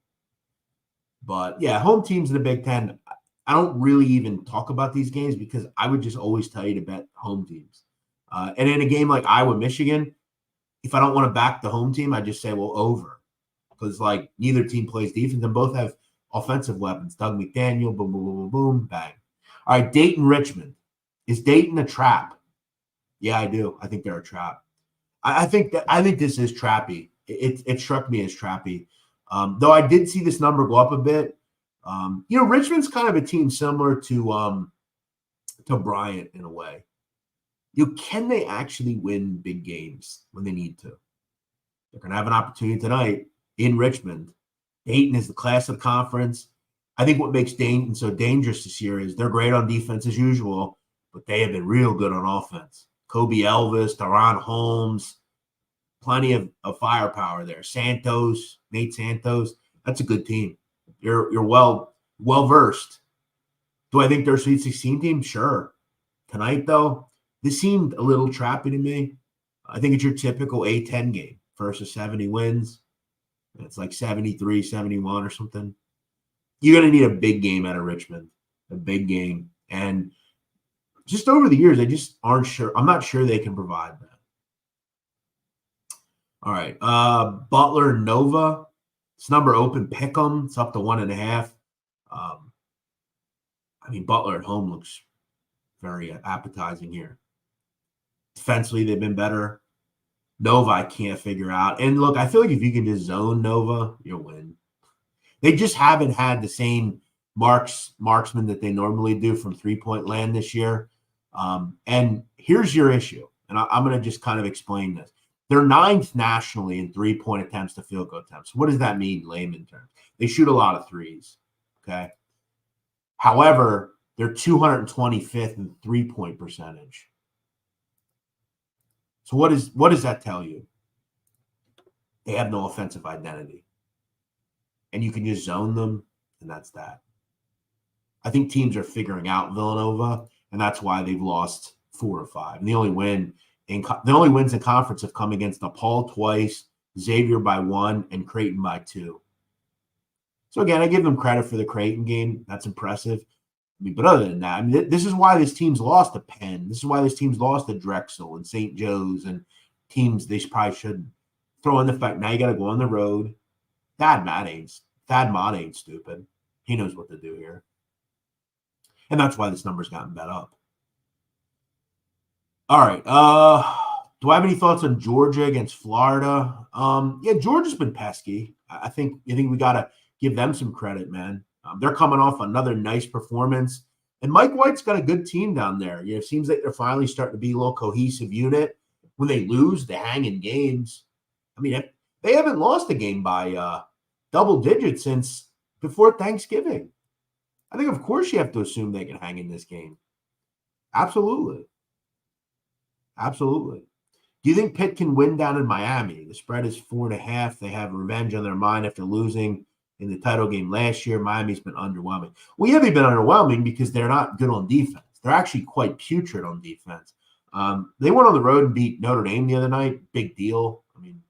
But, yeah, home teams in the Big Ten, I don't really even talk about these games because I would just always tell you to bet home teams. And in a game like Iowa, Michigan, if I don't want to back the home team, I just say, well, over. Because, neither team plays defense and both have offensive weapons. Doug McDaniel, boom, boom, boom, boom, boom, bang. All right, Dayton, Richmond. Is Dayton a trap? Yeah, I do. I think they're a trap. I think this is trappy. It struck me as trappy. Though I did see this number go up a bit. Richmond's kind of a team similar to Bryant in a way. Can they actually win big games when they need to? They're going to have an opportunity tonight in Richmond. Dayton is the class of the conference. I think what makes Dayton so dangerous this year is they're great on defense as usual, but they have been real good on offense. Kobe Elvis, Deron Holmes, plenty of firepower there. Nate Santos, that's a good team. You're well versed. Do I think they're a Sweet 16 team? Sure. Tonight, though, this seemed a little trappy to me. I think it's your typical A-10 game. First of 70 wins. It's like 73, 71 or something. You're going to need a big game out of Richmond. A big game. And just over the years, they just aren't sure. I'm not sure they can provide that. All right. Butler, Nova. It's number open. Pick 'em. It's up to 1.5. Butler at home looks very appetizing here. Defensively, they've been better. Nova, I can't figure out. And look, I feel like if you can just zone Nova, you'll win. They just haven't had the same marksman that they normally do from three-point land this year. And here's your issue, and I'm going to just kind of explain this. They're 9th nationally in three-point attempts to field goal attempts. What does that mean, layman terms? They shoot a lot of threes, okay? However, they're 225th in three-point percentage. So what does that tell you? They have no offensive identity. And you can just zone them, and that's that. I think teams are figuring out Villanova, and that's why they've lost 4 or 5. And the only wins in conference have come against DePaul twice, Xavier by 1, and Creighton by 2. So again, I give them credit for the Creighton game. That's impressive. But other than that, this is why this team's lost to Penn. This is why this team's lost to Drexel and St. Joe's and teams they probably shouldn't. Throw in the fact now you got to go on the Road. Thad Mott ain't stupid. He knows what to do here. And that's why this number's gotten bet up. All right. Do I have any thoughts on Georgia against Florida? Yeah, Georgia's been pesky. I think we got to give them some credit, man. They're coming off another nice performance. And Mike White's got a good team down there. It seems like they're finally starting to be a little cohesive unit. When they lose, they hang in games. They haven't lost a game by double digits since before Thanksgiving. I think, of course, you have to assume they can hang in this game. Absolutely. Absolutely. Do you think Pitt can win down in Miami? The spread is 4.5. They have revenge on their mind after losing in the title game last year. Miami's been underwhelming. Well, yeah, they've been underwhelming because they're not good on defense. They're actually quite putrid on defense. They went on the road and beat Notre Dame the other night. Big deal. I mean,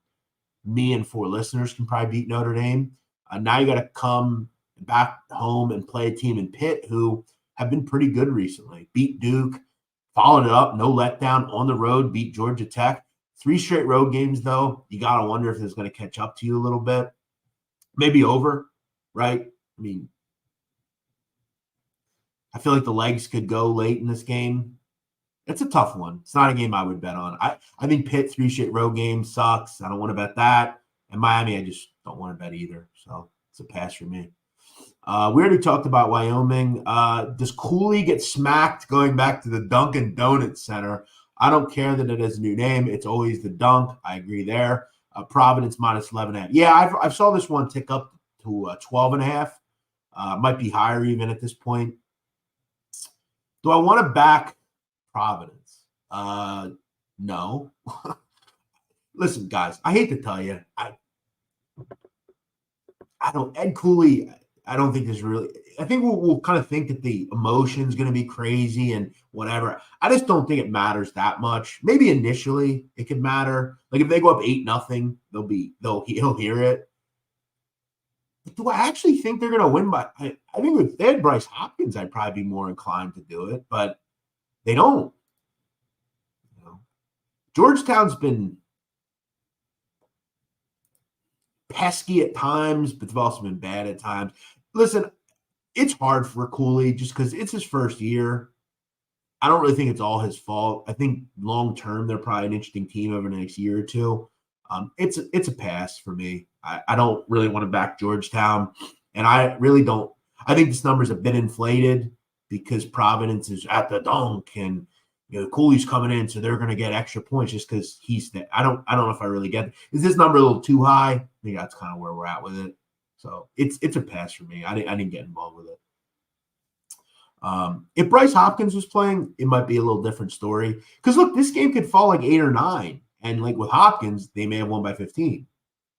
me and 4 listeners can probably beat Notre Dame. Now you got to come back home and play a team in Pitt who have been pretty good recently. Beat Duke, followed it up, no letdown on the road, beat Georgia Tech. 3 straight road games, though. You got to wonder if it's going to catch up to you a little bit. Maybe over, right? I mean, I feel like the legs could go late in this game. It's a tough one. It's not a game I would bet on. I think Pitt 3 straight road games sucks. I don't want to bet that. And Miami, I just don't want to bet either. So it's a pass for me. We already talked about Wyoming. Does Cooley get smacked going back to the Dunkin' Donuts Center? I don't care that it has a new name. It's always the Dunk. I agree there. Providence minus 11.5. Yeah, I saw this one tick up to 12.5. Might be higher even at this point. Do I want to back Providence? No. Listen, guys, I hate to tell you, I don't. Ed Cooley, I don't think is really. I think we'll kind of think that the emotion's going to be crazy and whatever. I just don't think it matters that much. Maybe initially it could matter. Like if they go up 8-0, he'll hear it. But do I actually think they're going to win by? I think if they had Bryce Hopkins, I'd probably be more inclined to do it, but they don't. You know, Georgetown's been pesky at times, but they've also been bad at times. Listen, it's hard for Cooley just because it's his first year. I don't really think it's all his fault. I think long term they're probably an interesting team over the next year or two. It's a pass for me. I don't really want to back Georgetown, and I really don't. I think this number's a bit inflated because Providence is at the Dunk, and Cooley's coming in, so they're going to get extra points just because he's there. I don't know if I really get it. Is this number a little too high? I think that's kind of where we're at with it. So it's a pass for me. I didn't get involved with it. If Bryce Hopkins was playing, it might be a little different story. Because look, this game could fall like 8 or 9, and like with Hopkins, they may have won by 15.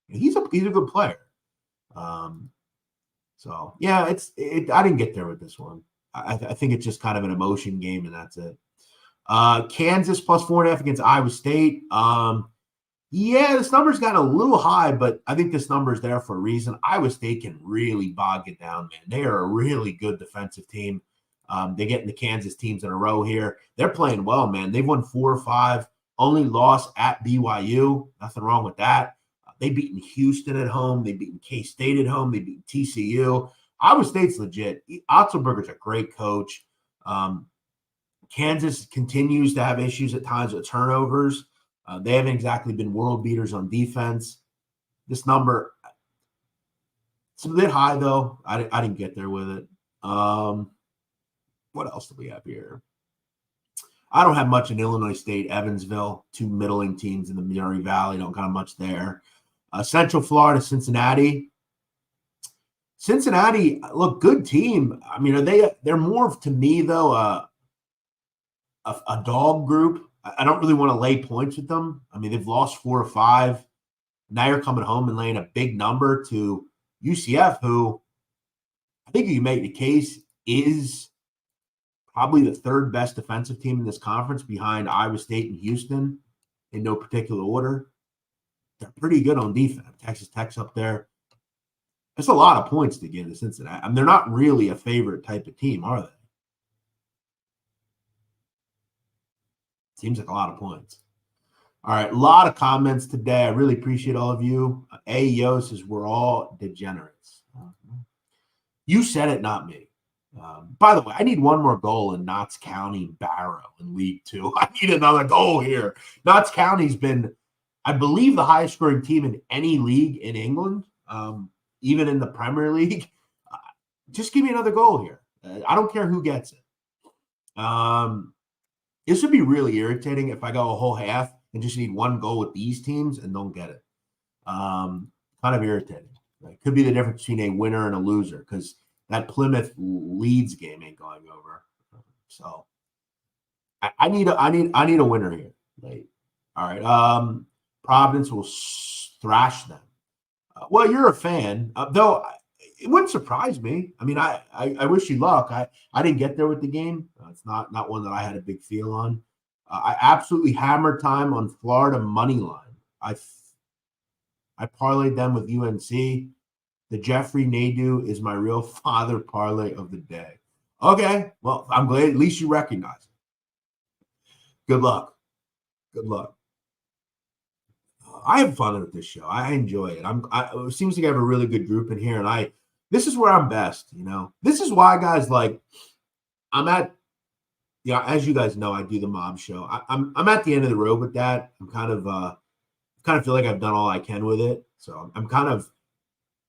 He's a good player. So yeah, I didn't get there with this one. I think it's just kind of an emotion game, and that's it. Kansas plus 4.5 against Iowa State. Yeah, this number's gotten a little high, but I think this number is there for a reason. Iowa State can really bog it down, man. They are a really good defensive team. They're getting the Kansas teams in a row here. They're playing well, man. They've won 4 or 5. Only loss at BYU. Nothing wrong with that. They beaten Houston at home. They beaten K-State at home. They beat TCU. Iowa State's legit. Otzelberger's a great coach. Kansas continues to have issues at times with turnovers. They haven't exactly been world beaters on defense. This number, it's a bit high, though. I didn't get there with it. What else do we have here? I don't have much in Illinois State, Evansville, 2 middling teams in the Missouri Valley. Don't got much there. Central Florida, Cincinnati. Cincinnati, look, good team. I mean, they're more to me, though, a dog group. I don't really want to lay points with them. I mean, they've lost 4 or 5. Now you're coming home and laying a big number to UCF, who I think you can make the case is probably the 3rd best defensive team in this conference behind Iowa State and Houston in no particular order. They're pretty good on defense. Texas Tech's up there. That's a lot of points to give to Cincinnati. I mean, they're not really a favorite type of team, are they? Seems like a lot of points. All right, a lot of comments today. I really appreciate all of you. Yo says we're all degenerates. You said it, not me. By the way, I need one more goal in Notts County Barrow in League 2. I need another goal here. Notts County's been, I believe, the highest scoring team in any league in England, even in the Premier League. Just give me another goal here. I don't care who gets it. This would be really irritating if I go a whole half and just need one goal with these teams and don't get it. Kind of irritating. It could be the difference between a winner and a loser because that Plymouth Leeds game ain't going over. So I need a winner here. All right. Providence will thrash them. Well, you're a fan, though. It wouldn't surprise me. I mean, I wish you luck. I didn't get there with the game. It's not one that I had a big feel on. I absolutely hammered time on Florida money line. I parlayed them with UNC. The Jeffrey Nadeau is my real father parlay of the day. Okay, well, I'm glad at least you recognize it. Good luck. Good luck. I have fun with this show. I enjoy it. It seems like I have a really good group in here, and this is where I'm best. This is why, guys, like I'm at. As you guys know, I do the mob show. I'm at the end of the road with that. I'm kind of feel like I've done all I can with it. So I'm kind of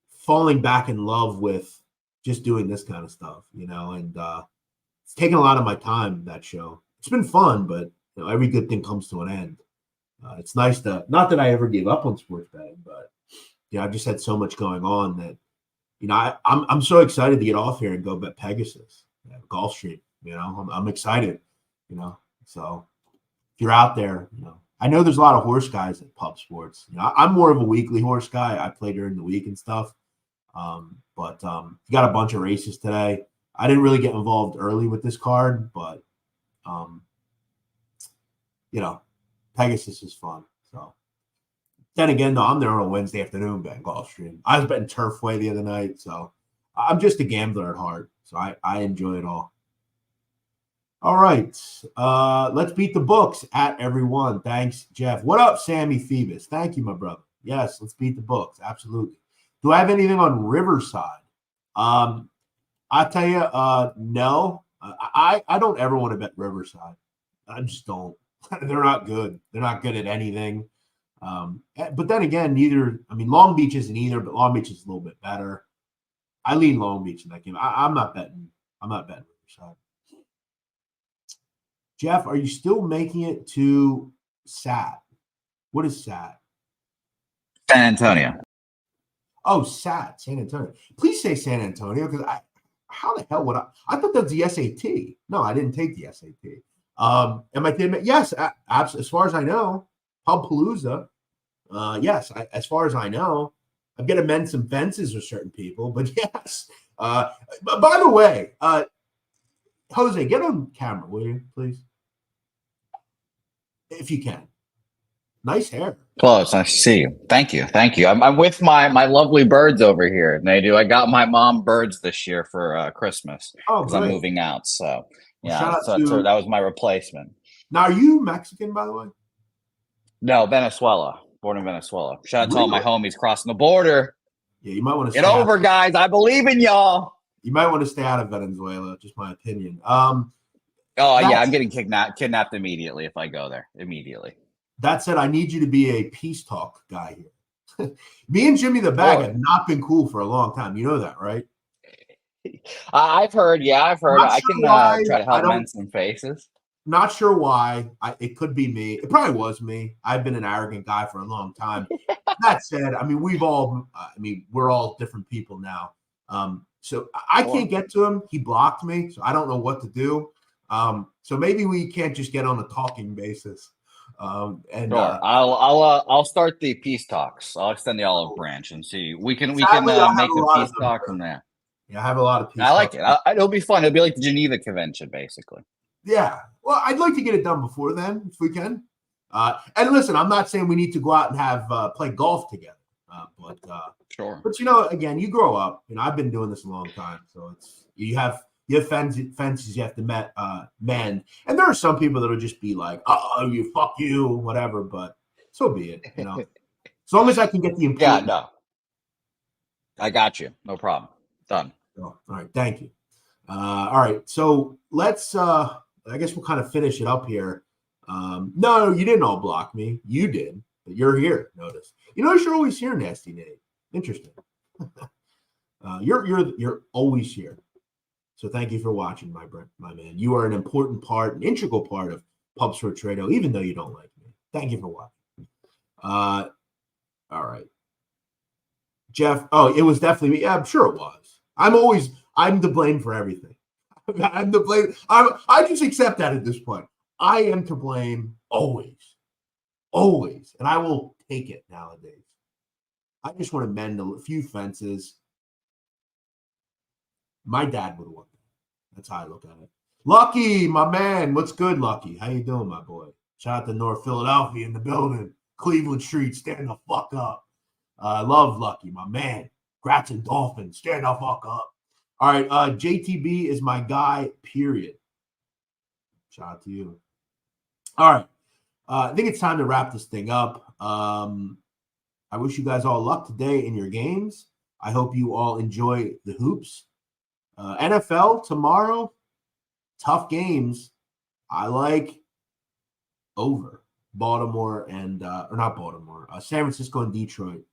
falling back in love with just doing this kind of stuff, and it's taken a lot of my time, that show. It's been fun, but every good thing comes to an end. It's nice not that I ever gave up on sports betting, but I've just had so much going on that I'm so excited to get off here and go bet Pegasus, Gulfstream. I'm excited. So if you're out there, I know there's a lot of horse guys at Pub Sports. I'm more of a weekly horse guy. I play during the week and stuff. But you got a bunch of races today. I didn't really get involved early with this card, but Pegasus is fun. So then again, though, I'm there on a Wednesday afternoon betting Gulfstream. I was betting Turfway the other night, so I'm just a gambler at heart. So I enjoy it all. All right, let's beat the books at everyone. Thanks, Jeff. What up, Sammy Phoebus? Thank you, my brother. Yes, let's beat the books. Absolutely. Do I have anything on Riverside? I tell you, no. I don't ever want to bet Riverside. I just don't. They're not good. They're not good at anything. But then again, Long Beach isn't either, but Long Beach is a little bit better. I lean Long Beach in that game. I'm not betting Riverside. Jeff, are you still making it to SAT? What is SAT? San Antonio. Oh, SAT, San Antonio. Please say San Antonio, because how the hell would I thought that was the SAT. No, I didn't take the SAT. Am I kidding? Yes, as far as I know, Pubpalooza. Yes, as far as I know, I'm going to mend some fences with certain people, but yes. By the way, Jose, get on camera, will you, please? If you can. Nice hair. Close. I see you. Thank you. I'm with my lovely birds over here. I got my mom birds this year for Christmas because I'm moving out. So yeah, that was my replacement. Now, are you Mexican, by the way? No, Venezuela. Born in Venezuela. Shout out to all my homies crossing the border. Yeah, you might want to get over, guys. I believe in y'all. You might want to stay out of Venezuela. Just my opinion. I'm getting kidnapped immediately if I go there. Immediately. That said, I need you to be a peace talk guy here. Me and Jimmy the Bag have not been cool for a long time. You know that, right? I've heard. Yeah, I've heard. I can try to help mend some faces. Not sure why. It could be me. It probably was me. I've been an arrogant guy for a long time. That said, we're all different people now. So I can't get to him. He blocked me, so I don't know what to do. So maybe we can't just get on a talking basis. Sure. I'll start the peace talks. I'll extend the olive branch and see. We can make a peace talk from there. Yeah, I have a lot of peace. I like it. It'll be fun. It'll be like the Geneva Convention, basically. Yeah. Well, I'd like to get it done before then, if we can. And listen, I'm not saying we need to go out and have play golf together. But sure. But again, you grow up. I've been doing this a long time, so you have fences you have to mend. And there are some people that'll just be like, "Oh, you fuck you," whatever. But so be it. As long as I can get the important. Yeah, no. I got you. No problem. Done. Oh, all right. Thank you. All right. So let's. I guess we'll kind of finish it up here. No, you didn't all block me. You did, but you're here. Notice. You're always here, Nasty Nate. Interesting. You're always here. So thank you for watching, my man. You are an important part, an integral part of Pub Sports Radio, even though you don't like me. Thank you for watching. All right. Jeff, it was definitely me. Yeah, I'm sure it was. I'm to blame for everything. I'm to blame. I just accept that at this point. I am to blame always. Always. And I will take it nowadays. I just want to mend a few fences. My dad would have won that. That's how I look at it. Lucky, my man. What's good, Lucky? How you doing, my boy? Shout out to North Philadelphia in the building. Cleveland Street, stand the fuck up. I love Lucky, my man. Grats and Dolphins, stand the fuck up. All right, JTB is my guy, period. Shout out to you. All right. I think it's time to wrap this thing up. I wish you guys all luck today in your games. I hope you all enjoy the hoops. NFL tomorrow, tough games. I like over Baltimore and or not Baltimore, San Francisco and Detroit.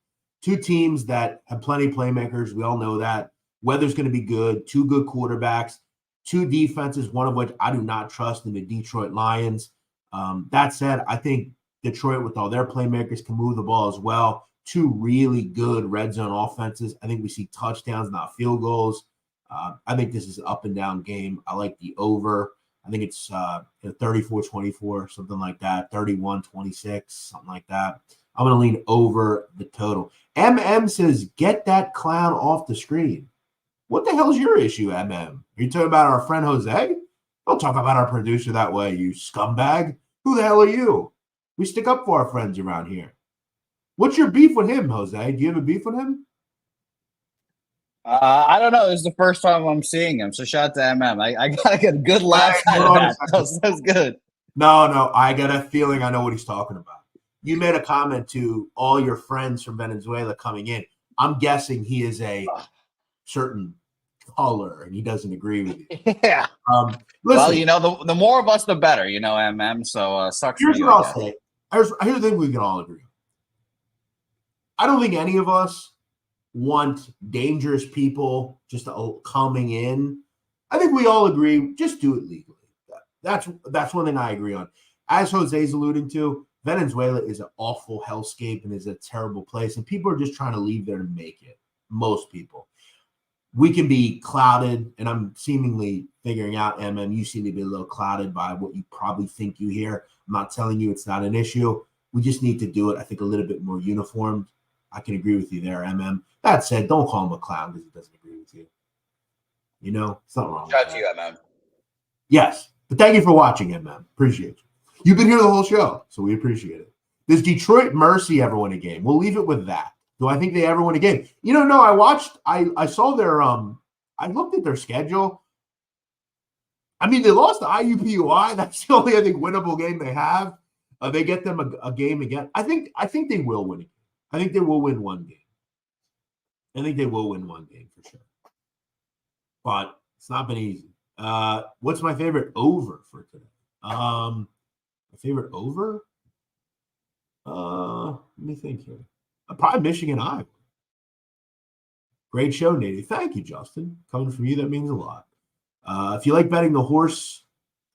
Two teams that have plenty of playmakers. We all know that. Weather's going to be good. Two good quarterbacks. Two defenses, one of which I do not trust in the Detroit Lions. That said, I think Detroit, with all their playmakers, can move the ball as well. Two really good red zone offenses. I think we see touchdowns, not field goals. I think this is an up and down game. I like the over. I think it's 34-24, something like that, 31-26, something like that. I'm going to lean over the total. MM says, get that clown off the screen. What the hell's your issue, MM? Are you talking about our friend Jose? Don't talk about our producer that way, you scumbag. Who the hell are you? We stick up for our friends around here. What's your beef with him, Jose? Do you have a beef with him? I don't know. This is the first time I'm seeing him. So shout out to MM. I got a good laugh out of that. That was good. No. I got a feeling I know what he's talking about. You made a comment to all your friends from Venezuela coming in. I'm guessing he is a certain color and he doesn't agree with you. Yeah. Listen, well, the more of us, the better, MM. So sucks. Here's what I'll say. Here's the thing we can all agree on. I don't think any of us want dangerous people just coming in. I think we all agree, just do it legally. That's one thing I agree on. As Jose's alluding to, Venezuela is an awful hellscape and is a terrible place, and people are just trying to leave there to make it. Most people. We can be clouded, and I'm seemingly figuring out, you seem to be a little clouded by what you probably think you hear. I'm not telling you it's not an issue. We just need to do it, I think, a little bit more uniformed. I can agree with you there, That said, don't call him a clown because he doesn't agree with you. It's not wrong. Shout out to you, Yes, but thank you for watching, Appreciate you. You've been here the whole show, so we appreciate it. Does Detroit Mercy ever win a game? We'll leave it with that. Do I think they ever win a game? No, I saw their, I looked at their schedule. I mean, they lost to IUPUI. That's the only, I think, winnable game they have. They get them a game again. I think they will win it. I think they will win one game. I think they will win one game for sure. But it's not been easy. What's my favorite over for today? My favorite over? Let me think here. Probably Michigan, Iowa. Great show, Nady. Thank you, Justin. Coming from you, that means a lot. If you like betting the horse,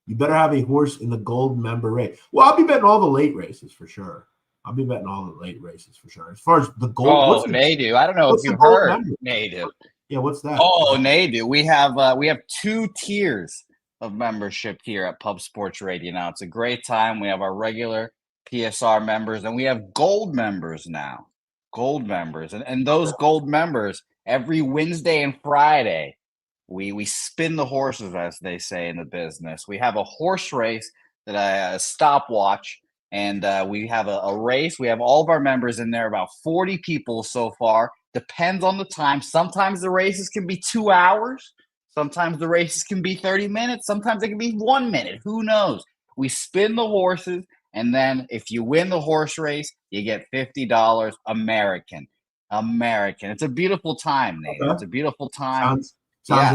you better have a horse in the gold member race. Well, I'll be betting all the late races for sure. As far as the gold. Nadu. I don't know if you heard, Nadu. Yeah, what's that? Oh, Nadu. We have two tiers of membership here at Pub Sports Radio now. It's a great time. We have our regular PSR members, and we have gold members now. Gold members. And those gold members, every Wednesday and Friday, we spin the horses, as they say in the business. We have a horse race a stopwatch, and we have a race. We have all of our members in there, about 40 people so far. Depends on the time. Sometimes the races can be 2 hours. Sometimes the races can be 30 minutes. Sometimes it can be 1 minute. Who knows? We spin the horses, and then if you win the horse race, you get $50 American. It's a beautiful time, Nate. Okay. It's a beautiful time. Yeah,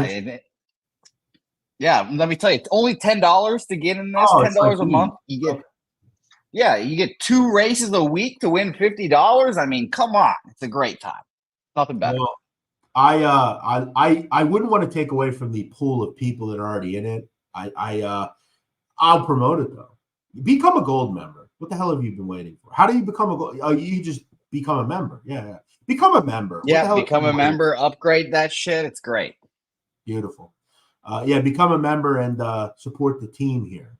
let me tell you, it's only $10 to get in this. $10 a month. You get 2 races a week to win $50. I mean, come on. It's a great time. Nothing better. Well, I wouldn't want to take away from the pool of people that are already in it. I'll promote it though. Become a gold member. What the hell have you been waiting for? How do you become a gold? Oh, you just become a member. Yeah. Become a member. Yeah, become a member. Upgrade that shit. It's great. Beautiful. Become a member and support the team here.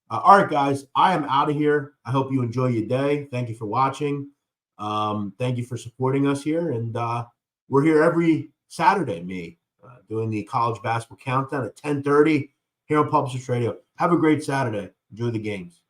All right, guys, I am out of here. I hope you enjoy your day. Thank you for watching. Thank you for supporting us here. And we're here every Saturday, doing the college basketball countdown at 10:30. here on Publishers Radio. Have a great Saturday. Enjoy the games.